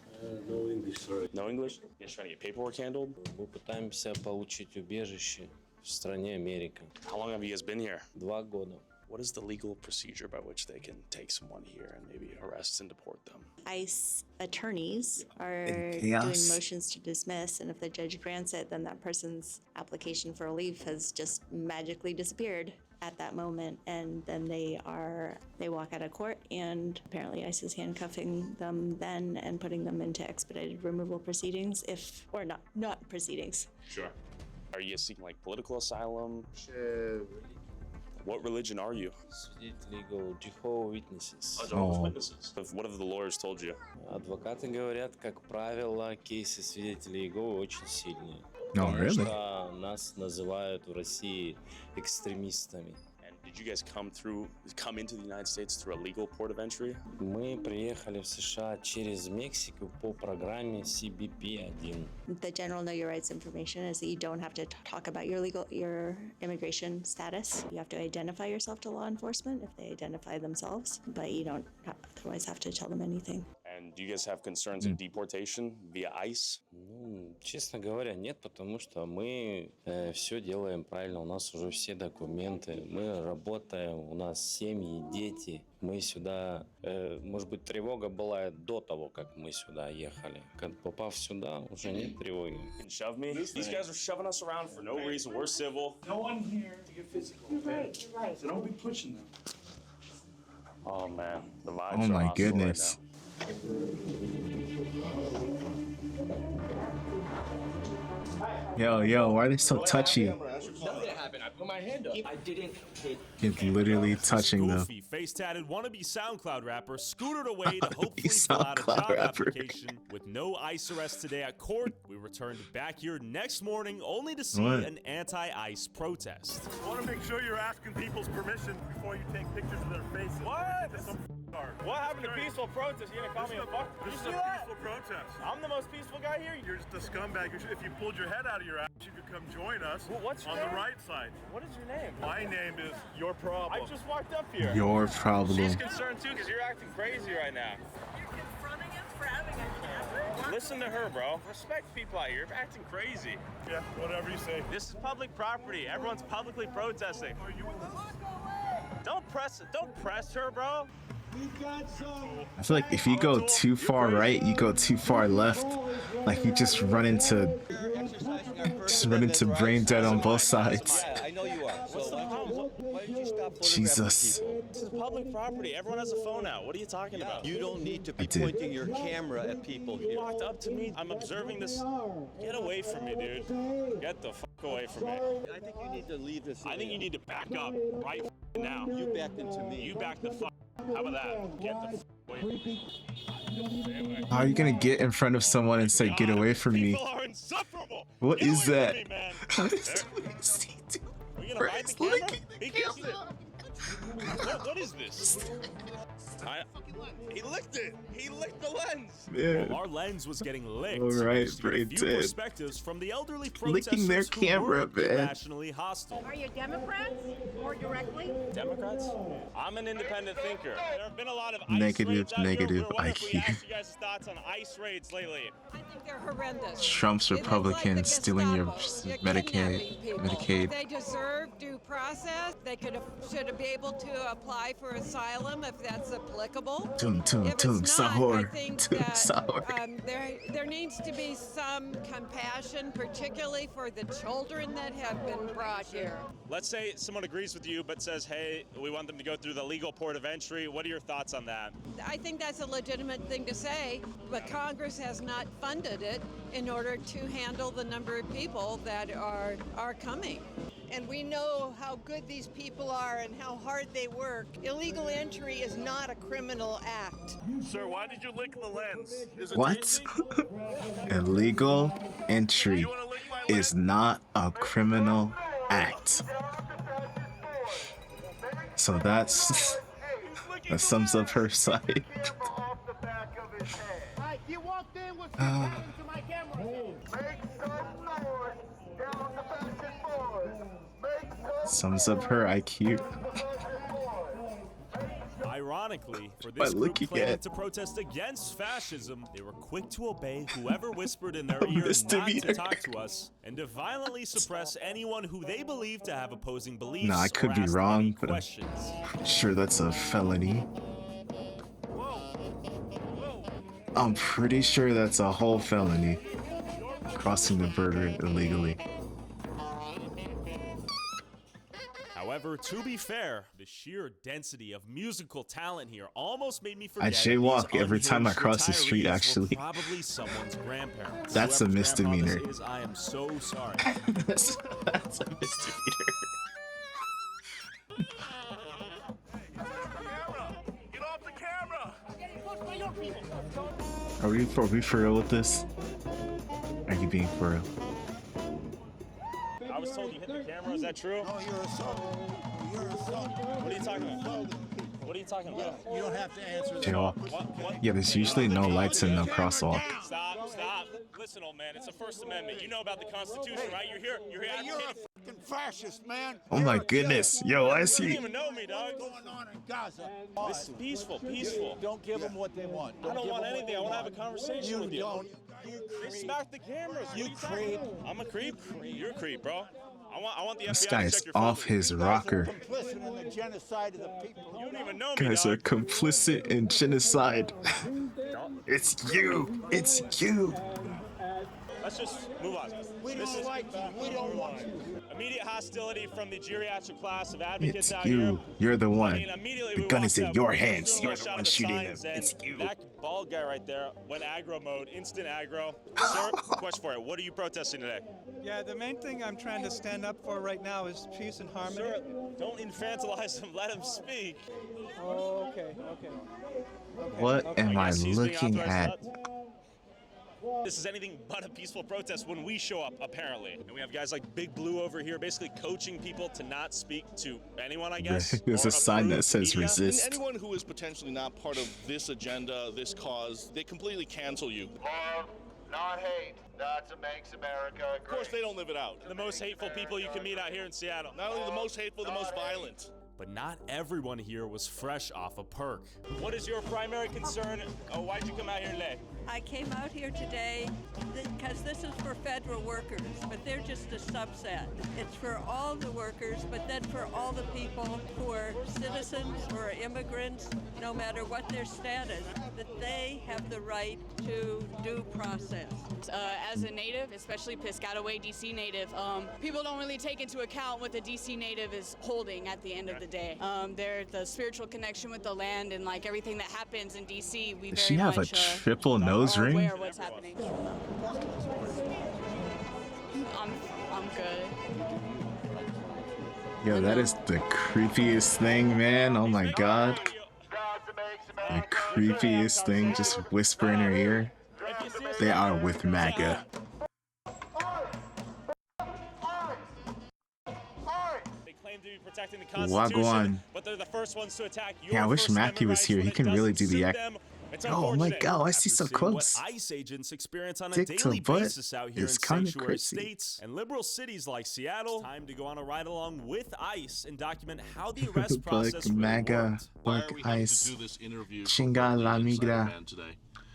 X: No English, sorry.
S: No English? You guys trying to get paperwork handled?
X: Мы пытаемся получить убежище в стране Америка.
S: How long have you guys been here?
X: 2 года.
S: What is the legal procedure by which they can take someone here and maybe arrest and deport them?
R: ICE attorneys are
C: In
R: doing
C: chaos.
R: motions to dismiss, and if the judge grants it, then that person's application for relief has just magically disappeared at that moment, and then they walk out of court, and apparently ICE is handcuffing them then and putting them into expedited removal proceedings, or not proceedings.
S: Sure. Are you guys seeking like political asylum? What religion are you?
X: Свидетели go Jehovah's Witnesses.
S: Jehovah's Witnesses. What have the lawyers told you?
X: Адвокаты говорят, как правило, кейсы свидетелей Иеговы очень сильные.
C: No,
X: Потому
C: really?
X: что нас называют в России экстремистами.
S: And did you guys come into the United States through a legal port of entry?
X: Мы приехали в США через Мексику по программе CBP-1.
R: The general know your rights information is that you don't have to talk about your immigration status. You have to identify yourself to law enforcement if they identify themselves, but you don't otherwise have to tell them anything.
S: And do you guys have concerns of deportation via ICE?
X: Ну, честно говоря, нет, потому что мы все делаем правильно, у нас уже все документы, мы работаем, у нас семьи, дети. Мы сюда, может быть, тревога была до того, как мы сюда ехали. Попав сюда, уже нет тревоги.
S: And shove me? These guys are shoving us around for no reason. We're civil.
T: No one here to get physical.
U: You're right, you're right.
T: So don't be pushing them.
S: Oh man, the vibes
C: Oh
S: are
C: my
S: hostile
C: goodness.
S: Right
C: Yo, why are they so touchy?
K: Nothing happened. I put my hand up. I didn't hit.
C: It's literally touching them.
A: Goofy, face-tatted wannabe SoundCloud rapper scootered away to hopefully
C: Wannabe
A: fill out a
C: SoundCloud
A: job
C: rapper.
A: application. With no ICE arrest today at court, we returned back here next morning only to see
C: What?
A: an anti-ICE protest.
Y: I want to make sure you're asking people's permission before you take pictures of their faces. What?
B: What happened to peaceful protest? You gonna call me a fuck?
Y: This is a peaceful protest.
A: I'm the most peaceful guy here.
Y: You're just a scumbag. If you pulled your head out of your ass, you could come join us
A: What's your
Y: on
A: name?
Y: the right side.
A: What is your name?
Y: My name is Your Problem.
A: I just walked up here.
C: Your problem.
A: She's concerned too because you're acting crazy right now.
U: You're confronting us for having a camera?
A: Listen to her, bro. Respect people out here. You're acting crazy.
Y: Yeah, whatever you say.
A: This is public property. Everyone's publicly protesting.
Y: Are you in the...
A: Don't press her, bro.
C: I feel like if you go too far right, you go too far left. Like you just run into brain dead on both sides.
G: Yeah, I know you are. So why don't you stop
C: Jesus.
A: This is public property. Everyone has a phone out. What are you talking about?
G: You don't need to be pointing your camera at people
A: You
G: here.
A: walked up to me. I'm observing this. Get away from me, dude. Get the fuck away from me.
G: I think you need to leave this.
A: I think you need to back up right now.
G: You backed into me.
A: You back the fuck. How about that? Get the fuck away from me.
C: How are you gonna get in front of someone and say, "Get away from me"?
A: People are insufferable.
C: What
A: Get
C: is
A: away
C: that?
A: from me, man.
C: What is he doing?
A: Are you gonna bite the camera? He kissed it. What is this? He licked it. He licked the lens.
C: Yeah.
A: Well, our lens was getting licked.
C: All right,
A: Just to get a
C: brain
A: few
C: dead.
A: perspectives from the elderly
C: Licking their
A: protesters who
C: camera,
A: weren't
C: man.
A: irrationally hostile.
U: Are you Democrats? More directly?
A: Democrats? I'm an independent thinker. There have been a lot of ICE
C: Negative,
A: raids out
C: negative
A: here. We were wondering if we
C: IQ.
A: asked you guys' thoughts on ICE raids lately.
U: I think they're horrendous.
C: Trump's Republicans stealing your
U: They're
C: Medicaid.
U: kidnapping people.
C: Medicaid.
U: They deserve due process. They should be able to apply for asylum if that's applicable.
C: Tum tum
U: If
C: tum
U: it's not, I
C: sahur.
U: think
C: Tum
U: that
C: sahur.
U: there needs to be some compassion, particularly for the children that have been brought here.
A: Let's say someone agrees with you but says, hey, we want them to go through the legal port of entry. What are your thoughts on that?
U: I think that's a legitimate thing to say, but Congress has not funded it in order to handle the number of people that are coming.
I: And we know how good these people are and how hard they work. Illegal entry is not a criminal act.
Y: Sir, why did you lick the lens? Is it
C: What? Illegal entry is not a criminal act. So that sums up her side. Sums up her IQ.
A: Ironically, for
C: By
A: this group
C: looking
A: claiming
C: at-
A: to protest against fascism, they were quick to obey whoever whispered in their
C: A
A: ear not
C: misdemeanor.
A: to talk to us, and to violently suppress anyone who they believe to have opposing beliefs.
C: Nah, I could
A: or
C: be
A: ask
C: wrong,
A: any
C: but
A: questions.
C: I'm sure that's a felony. I'm pretty sure that's a whole felony. Crossing the border illegally.
A: However, to be fair, the sheer density of musical talent here almost made me forget
C: I jaywalk
A: these
C: every time I
A: unhinged
C: cross the street,
A: retirees were
C: actually.
A: Probably someone's grandparents.
C: That's a
A: Whoever's grandpa
C: misdemeanor.
A: this is, I am so sorry.
C: That's a misdemeanor.
Y: Get off the camera!
C: Are we for real with this? Are you being for real?
A: I was told you hit the camera. Is that true? No, you're a son. You're a son. What are you talking about? What are you talking about?
L: You don't have to answer that.
C: Jaywalk. Yeah, there's usually no lights in the crosswalk.
A: Stop. Listen, old man, it's the First Amendment. You know about the Constitution, right? You're here
L: You're a fucking fascist, man.
C: Oh my goodness. Yo, I
A: You
C: see.
A: don't even know me, dog.
L: What's going on in Gaza?
A: This is peaceful.
L: Don't give them what they want.
A: I don't want anything. I want to have a conversation with you.
L: Don't.
A: They smacked the cameras.
L: You creep.
A: I'm a creep. You're a creep, bro. I want the FBI
C: This
A: to
C: guy's
A: check your
C: off
A: phone.
C: his rocker.
L: Complicit in the genocide of the people.
A: You don't even know me,
C: Guys
A: dog.
C: are complicit in genocide. It's you. It's you.
A: Let's just move on.
L: We don't like you. We don't want you.
A: Immediate hostility from the geriatric class of advocates
C: It's
A: out
C: you.
A: here.
C: You're the one.
A: I mean, immediately
C: The
A: we
C: gun
A: walked
C: is in
A: up,
C: your
A: we
C: hands.
A: threw a
C: You're
A: rush
C: the
A: out
C: one
A: of the
C: shooting them.
A: signs, and
C: It's you.
A: That bald guy right there went aggro mode, instant aggro. Sir, question for you. What are you protesting today?
M: Yeah, the main thing I'm trying to stand up for right now is peace and harmony.
A: Sir, don't infantilize him. Let him speak.
M: Oh, okay.
C: What am I
A: guess he's being
C: looking
A: authorized
C: at?
A: to This is anything but a peaceful protest when we show up, apparently. And we have guys like Big Blue over here basically coaching people to not speak to anyone, I guess.
C: There's a sign that says
A: media.
C: resist.
O: And anyone who is potentially not part of this agenda, this cause, they completely cancel you.
F: Love, not hate. That's what makes America great.
O: Of course, they don't live it out.
A: The most hateful people you can meet out here in Seattle.
O: Not only the most hateful, the most violent.
A: But not everyone here was fresh off a perk. What is your primary concern? Oh, why'd you come out here today?
I: I came out here today because this is for federal workers, but they're just a subset. It's for all the workers, but then for all the people who are citizens or immigrants, no matter what their status, that they have the right to due process.
N: As a native, especially Piscataway DC native, people don't really take into account what the DC native is holding at the end of the day. They're the spiritual connection with the land and like everything that happens in DC. We
C: Does
N: very
C: she have
N: much,
C: a triple nose ring?
N: aware of what's happening. I'm good.
C: Yo, that is the creepiest thing, man. Oh my god. The creepiest thing, just whisper in her ear. They are with MAGA.
A: They claim to be protecting the Constitution,
C: Wagwan.
A: but they're the first ones to attack your
C: Yeah, I wish
A: First
C: Matthew
A: Amendment
C: was here.
A: rights
C: He
A: when
C: can
A: it
C: really
A: doesn't
C: do the
A: suit
C: act.
A: them. It's
C: Oh my
A: unfortunate.
C: god, I
A: After
C: see so
A: seeing
C: close.
A: What ICE agents experience on a
C: Dick to
A: daily
C: butt
A: basis out here in
C: is kinda
A: sanctuary
C: crazy.
A: states and liberal cities like Seattle. Time to go on a ride along with ICE and document how the arrest process really
C: MAGA,
A: worked.
C: fuck ICE, chinga la migra.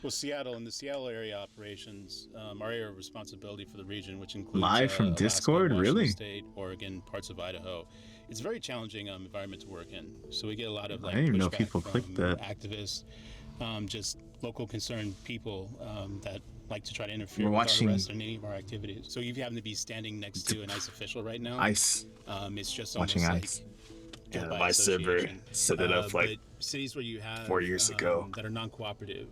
P: Well, Seattle and the Seattle area operations, our area of responsibility for the region, which includes
C: Live from
P: Alaska,
C: Discord?
P: Washington
C: Really?
P: State, Oregon, parts of Idaho. It's a very challenging environment to work in. So we get a lot of
C: I didn't even know
P: pushback
C: people
P: from
C: clicked that.
P: activists, just local concerned people that like to try to interfere
C: We're
P: with
C: watching
P: our arrests or any of our activities. So you happen to be standing next to an ICE official right now.
C: ICE.
P: It's just
C: Watching
P: almost
C: ICE.
P: like
C: Yeah,
P: by
C: my server
P: association.
C: set it up like
P: But cities where you have
C: 4 years ago.
P: that are non-cooperative,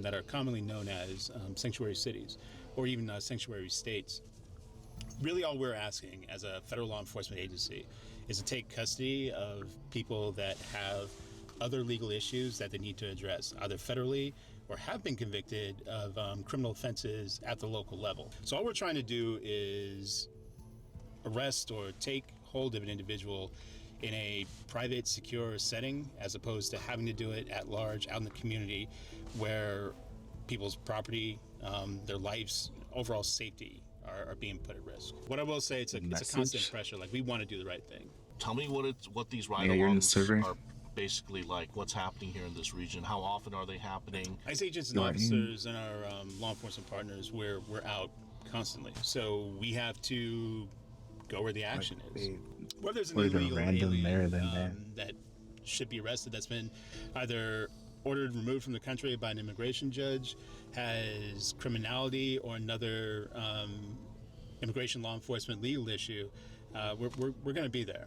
P: that are commonly known as sanctuary cities, or even sanctuary states. Really, all we're asking as a federal law enforcement agency is to take custody of people that have other legal issues that they need to address, either federally or have been convicted of criminal offenses at the local level. So all we're trying to do is arrest or take hold of an individual in a private, secure setting, as opposed to having to do it at large out in the community where people's property, their lives, overall safety are being put at risk. What I will say, it's a constant pressure. Like, we want to do the right thing.
O: Tell me what these
C: Yeah, you're in the
O: ride-alongs
C: server.
O: are basically like. What's happening here in this region? How often are they happening?
P: ICE agents and officers and our law enforcement partners, we're out constantly. So we have to go where the action is. Where there's an
C: Or the
P: illegal
C: random
P: alien
C: Maryland man.
P: that should be arrested, that's been either ordered removed from the country by an immigration judge, has criminality or another immigration law enforcement legal issue, we're going to be there.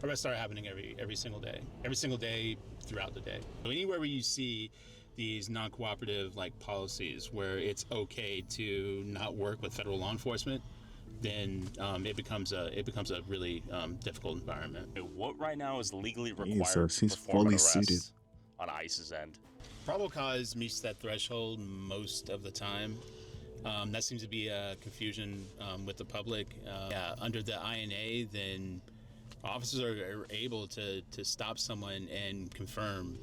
P: Arrests are happening every single day throughout the day. So anywhere where you see these non-cooperative like policies where it's okay to not work with federal law enforcement, then it becomes a really difficult environment.
A: What right now is legally
C: Yeah,
A: required
C: so he's
A: to perform an
C: fully
A: arrest
C: suited.
A: on ICE's end?
P: Probable cause meets that threshold most of the time. That seems to be a confusion with the public. Under the INA, then officers are able to stop someone and confirm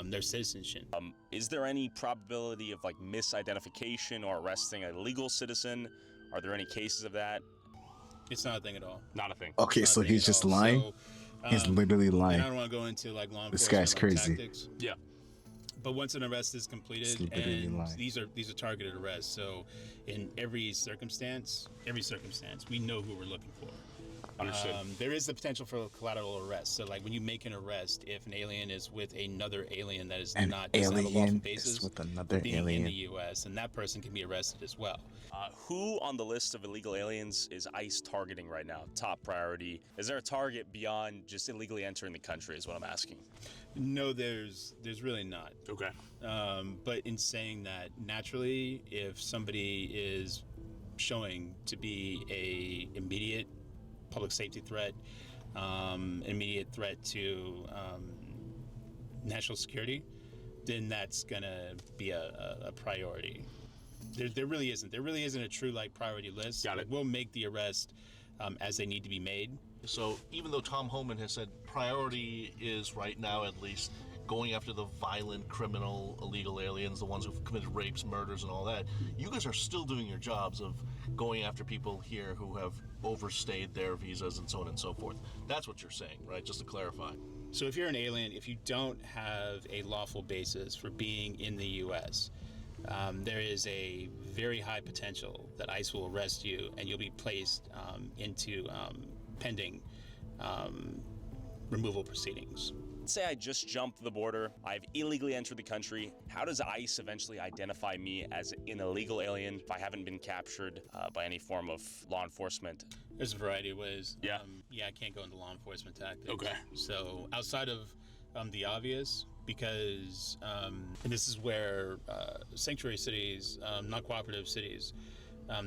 P: their citizenship.
A: Is there any probability of like misidentification or arresting a legal citizen? Are there any cases of that?
P: It's not a thing at all.
A: Not a thing.
C: Okay, so he's just lying? He's literally
P: And
C: lying.
P: I don't want to go into like law
C: This
P: enforcement
C: guy's crazy.
P: tactics.
A: Yeah.
P: But once an arrest is completed,
C: literally
P: and
C: lying.
P: these are targeted arrests, so in every circumstance, we know who we're looking for.
A: Understood.
P: There is the potential for collateral arrest. So, like when you make an arrest, if an alien is with another alien that is
C: An
P: not doesn't have a lawful
C: alien
P: basis
C: is with another
P: being in
C: alien.
P: the U.S., and that person can be arrested as well.
A: Who on the list of illegal aliens is ICE targeting right now? Top priority. Is there a target beyond just illegally entering the country is what I'm asking.
P: No, there's really not.
A: Okay.
P: But in saying that, naturally, if somebody is showing to be a immediate public safety threat, immediate threat to national security, then that's gonna be a priority. There really isn't. There really isn't a true like priority list.
A: Got it.
P: We'll make the arrest as they need to be made.
O: So even though Tom Homan has said priority is right now at least going after the violent, criminal, illegal aliens, the ones who've committed rapes, murders, and all that, you guys are still doing your jobs of going after people here who have overstayed their visas and so on and so forth. That's what you're saying, right? Just to clarify.
P: So if you're an alien, if you don't have a lawful basis for being in the U.S., there is a very high potential that ICE will arrest you and you'll be placed into pending removal proceedings.
A: Say I just jumped the border, I've illegally entered the country. How does ICE eventually identify me as an illegal alien if I haven't been captured by any form of law enforcement?
P: There's a variety of ways.
A: Yeah.
P: I can't go into law enforcement tactics.
A: Okay.
P: So outside of the obvious, because, and this is where sanctuary cities, not cooperative cities,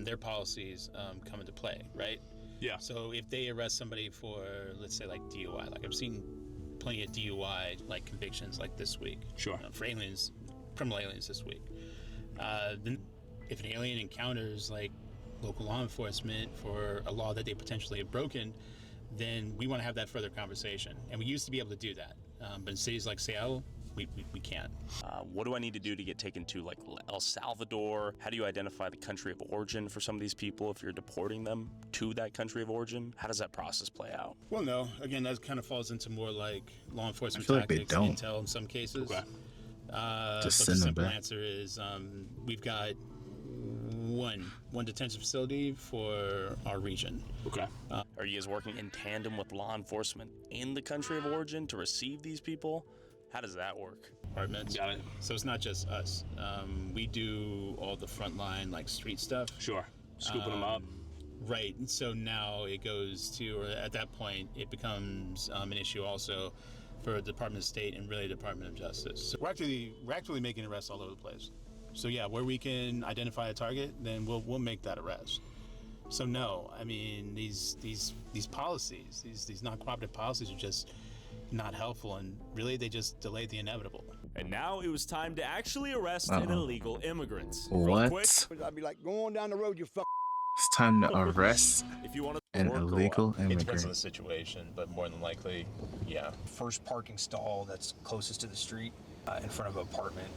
P: their policies come into play, right?
A: Yeah.
P: So if they arrest somebody for, let's say, like DUI, like I've seen plenty of DUI like convictions like this week.
A: Sure.
P: For aliens, criminal aliens this week. Then if an alien encounters like local law enforcement for a law that they potentially have broken, then we want to have that further conversation. And we used to be able to do that. But in cities like Seattle, we can't.
A: What do I need to do to get taken to like El Salvador? How do you identify the country of origin for some of these people if you're deporting them to that country of origin? How does that process play out?
P: Well, no. Again, that kind of falls into more like law enforcement
C: I feel like they
P: tactics,
C: don't.
P: intel in some cases.
A: Okay.
P: But
C: Just
P: the
C: send them
P: simple
C: back.
P: answer is we've got one detention facility for our region.
A: Okay. Are you guys working in tandem with law enforcement in the country of origin to receive these people? How does that work?
P: Departments.
A: Got it.
P: So it's not just us. We do all the frontline like street stuff.
A: Sure. Scooping them up.
P: Right. And so now it goes to, or at that point, it becomes an issue also for the Department of State and really Department of Justice. So we're actually making arrests all over the place. So yeah, where we can identify a target, then we'll make that arrest. So no, I mean these policies, these non-cooperative policies are just not helpful, and really they just delay the inevitable.
A: And now it was time to actually arrest an illegal immigrant.
C: What?
A: Real quick,
L: I'd be like, go on down the road, you fuck.
C: It's time to arrest
A: if you want to
C: an illegal
P: It depends on the
C: immigrant.
P: situation, but more than likely, yeah.
E: First parking stall that's closest to the street in front of an apartment.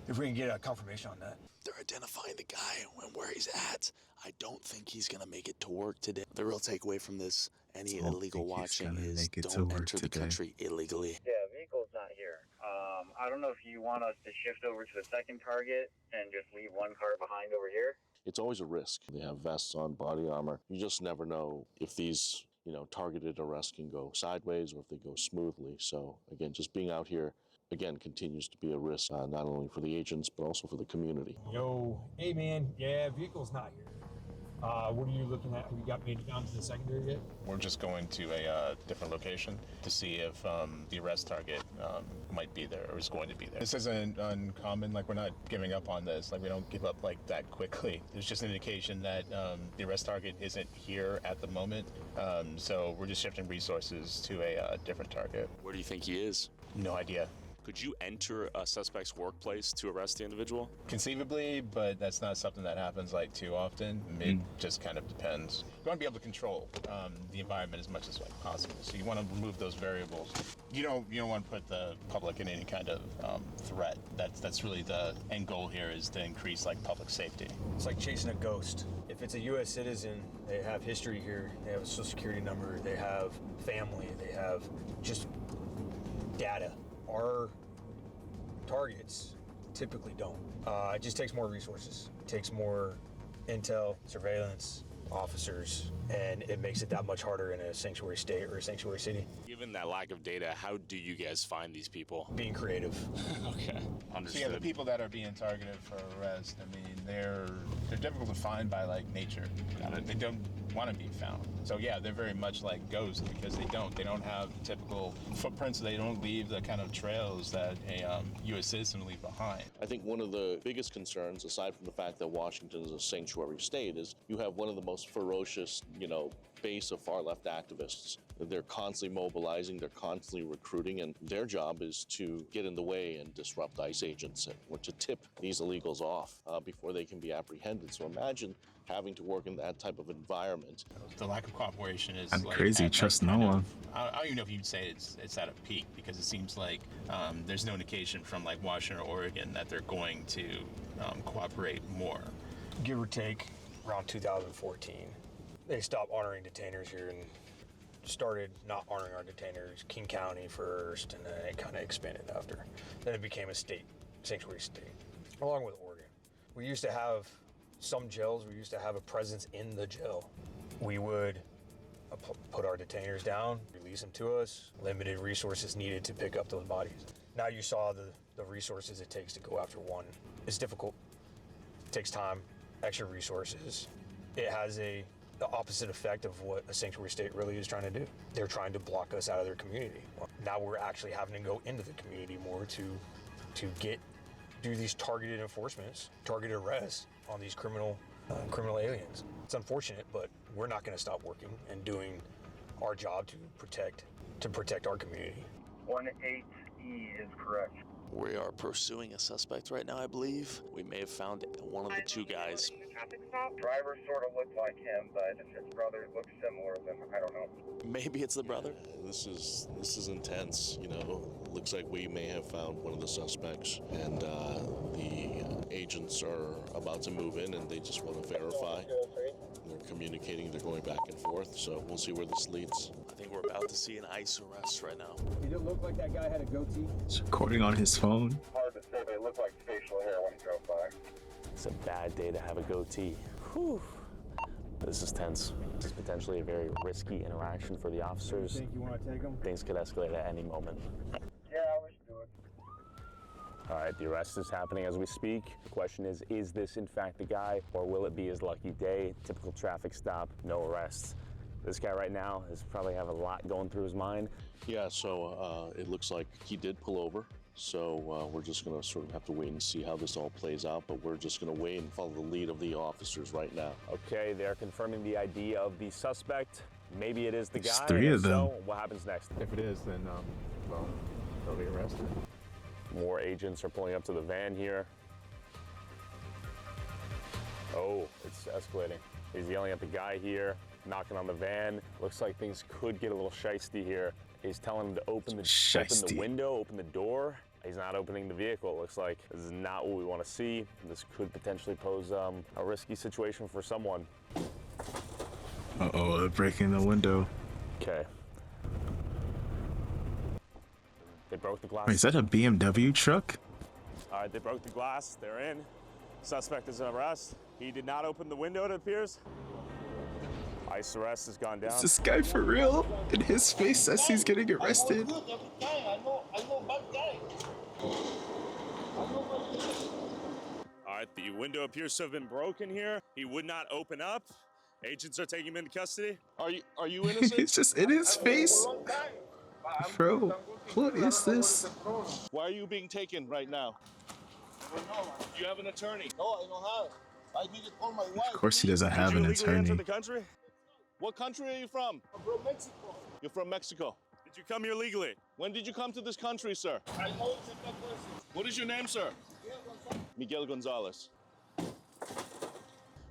E: If we can get a confirmation on that.
J: They're identifying the guy and where he's at. I don't think he's gonna make it to work today. The real takeaway from this, any illegal watching, is don't enter the country illegally.
Q: Yeah, vehicle's not here. I don't know if you want us to shift over to a second target and just leave one car behind over here.
O: It's always a risk. They have vests on, body armor. You just never know if these, targeted arrests can go sideways or if they go smoothly. So again, just being out here, again, continues to be a risk, not only for the agents, but also for the community.
E: Yo, hey man, yeah, vehicle's not here. What are you looking at? Have you got made down to the secondary yet?
P: We're just going to a different location to see if the arrest target might be there or is going to be there. This isn't uncommon. Like, we're not giving up on this. Like, we don't give up like that quickly. There's just an indication that the arrest target isn't here at the moment. So we're just shifting resources to a different target.
A: Where do you think he is?
P: No idea.
A: Could you enter a suspect's workplace to arrest the individual?
P: Conceivably, but that's not something that happens like too often. It just kind of depends. You want to be able to control the environment as much as like possible. So you want to remove those variables. You don't want to put the public in any kind of threat. That's really the end goal here, is to increase like public safety.
E: It's like chasing a ghost. If it's a U.S. citizen, they have history here. They have a social security number. They have family. They have just data. Our targets typically don't. It just takes more resources. It takes more intel, surveillance, officers, and it makes it that much harder in a sanctuary state or a sanctuary city.
A: Given that lack of data, how do you guys find these people?
E: Being creative.
A: Okay,
P: So
A: understood.
P: yeah, the people that are being targeted for arrest, I mean, they're difficult to find by like nature. They don't want to be found. So yeah, they're very much like ghosts because they don't have the typical footprints. They don't leave the kind of trails that a U.S. citizen would leave behind.
O: I think one of the biggest concerns, aside from the fact that Washington is a sanctuary state, is you have one of the most most ferocious, base of far-left activists. They're constantly mobilizing, they're constantly recruiting, and their job is to get in the way and disrupt ICE agents or to tip these illegals off before they can be apprehended. So imagine having to work in that type of environment.
P: The lack of cooperation is
C: crazy. Trust no one.
P: I don't even know if you'd say it's at a peak, because it seems like there's no indication from like Washington or Oregon that they're going to cooperate more.
E: Give or take, around 2014, they stopped honoring detainers here and started not honoring our detainers. King County first, and then it kind of expanded after. Then it became a state, sanctuary state, along with Oregon. We used to have some jails, we used to have a presence in the jail. We would put our detainers down, release them to us, limited resources needed to pick up those bodies. Now you saw the resources it takes to go after one. It's difficult, it takes time, extra resources. It has the opposite effect of what a sanctuary state really is trying to do. They're trying to block us out of their community. Now we're actually having to go into the community more to do these targeted enforcements, targeted arrests on these criminal aliens. It's unfortunate, but we're not going to stop working and doing our job to protect our community.
Q: 18E is correct.
J: We are pursuing a suspect right now, I believe. We may have found one of the two guys.
Q: Driver sort of looked like him, but if his brother looks similar, then I don't know.
J: Maybe it's the brother.
O: This is intense. Looks like we may have found one of the suspects, and the agents are about to move in, and they just want to verify. They're communicating. They're going back and forth. So we'll see where this leads.
J: I think we're about to see an ICE arrest right now.
L: Did it look like that guy had a goatee?
C: He's recording on his phone.
Q: Hard to say. They look like facial hair when he drove by.
S: It's a bad day to have a goatee. Whew. This is tense. This is potentially a very risky interaction for the officers.
L: You think you want to take him?
S: Things could escalate at any moment.
Q: Yeah, let's do it.
S: All right, the arrest is happening as we speak. The question is this in fact the guy, or will it be his lucky day? Typical traffic stop, no arrest. This guy right now is probably have a lot going through his mind.
O: Yeah, so it looks like he did pull over. So we're just going to sort of have to wait and see how this all plays out, but we're just going to wait and follow the lead of the officers right now.
S: Okay, they're confirming the ID of the suspect. Maybe it is the
C: There's
S: guy.
C: three of them.
S: So what happens next?
D: If it is, then, they'll be arrested.
S: More agents are pulling up to the van here. Oh, it's escalating. He's yelling at the guy here, knocking on the van. Looks like things could get a little shiesty here. He's telling him to open the window, open the door. He's not opening the vehicle, it looks like. This is not what we want to see. This could potentially pose a risky situation for someone.
C: Uh-oh, they're breaking the window.
S: Okay. They broke the glass.
C: Wait, is that a BMW truck?
A: All right, they broke the glass. They're in. Suspect is in arrest. He did not open the window, it appears. ICE arrest has gone down.
C: Is this guy for real? And his face says he's getting arrested.
A: All right, the window appears to have been broken here. He would not open up. Agents are taking him into custody.
O: Are you innocent?
C: It's just in his face. Bro, what is this?
O: Why are you being taken right now? You have an attorney.
H: No, I don't have. I need to call my wife.
C: Of course he doesn't have an attorney.
A: The country?
O: What country are you from?
H: I'm from Mexico.
O: You're from Mexico.
A: Did you come here legally?
O: When did you come to this country, sir?
H: I know it's a good person.
O: What is your name, sir? Miguel Gonzalez.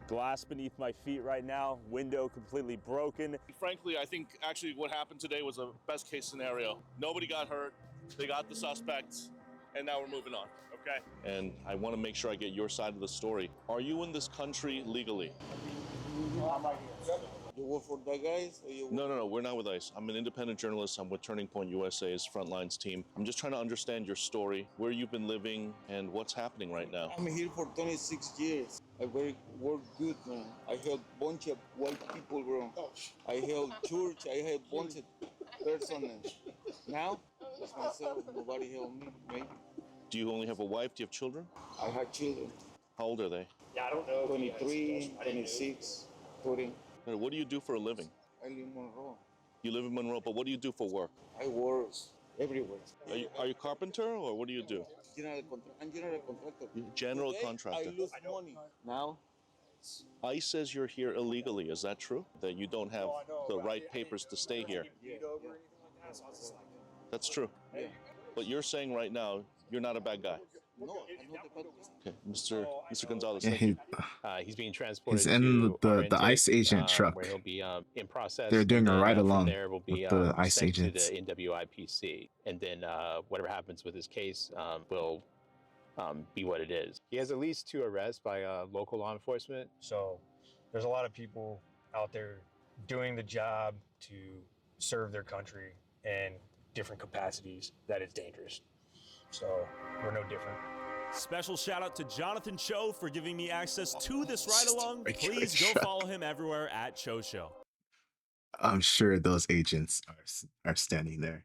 A: Glass beneath my feet right now, window completely broken.
O: Frankly, I think actually what happened today was a best case scenario. Nobody got hurt, they got the suspects, and now we're moving on.
A: Okay.
O: And I want to make sure I get your side of the story. Are you in this country legally?
H: You work for the guys? Or you work
O: No, we're not with ICE. I'm an independent journalist. I'm with Turning Point USA's Frontlines team. I'm just trying to understand your story, where you've been living, and what's happening right now.
H: I'm here for 26 years. I work good, man. I help bunch of white people, bro. I help church. I help bunch of persons. Now, it's myself. Nobody help me, man.
O: Do you only have a wife? Do you have children?
H: I have children.
O: How old are they?
H: Yeah, I don't know. 23, 26, 30.
O: What do you do for a living?
H: I live in Monroe.
O: You live in Monroe, but what do you do for work?
H: I work everywhere.
O: Are you carpenter, or what do you do?
H: I'm general contractor.
O: General contractor.
H: I lose money. Now,
O: ICE says you're here illegally. Is that true? That you don't have the right papers to stay here? That's true. But you're saying right now you're not a bad guy.
H: No, I'm not a bad guy.
O: Okay, Mr. Gonzalez.
C: Yeah,
O: Thank you.
S: He's being transported
C: he's in
S: to our
C: the ICE
S: intake,
C: agent truck.
S: where he'll be in process.
C: They're doing
S: and
C: a
S: then,
C: ride
S: from
C: along
S: there will be
C: with the ICE
S: sent
C: agents.
S: to the NWIPC, and then whatever happens with his case will be what it is. He has at least 2 arrests by local law enforcement.
E: So there's a lot of people out there doing the job to serve their country in different capacities that is dangerous. So we're no different.
A: Special shout out to Jonathan Cho for giving me access to this ride along. Please go follow him everywhere at Cho Show.
C: I'm sure those agents are standing there.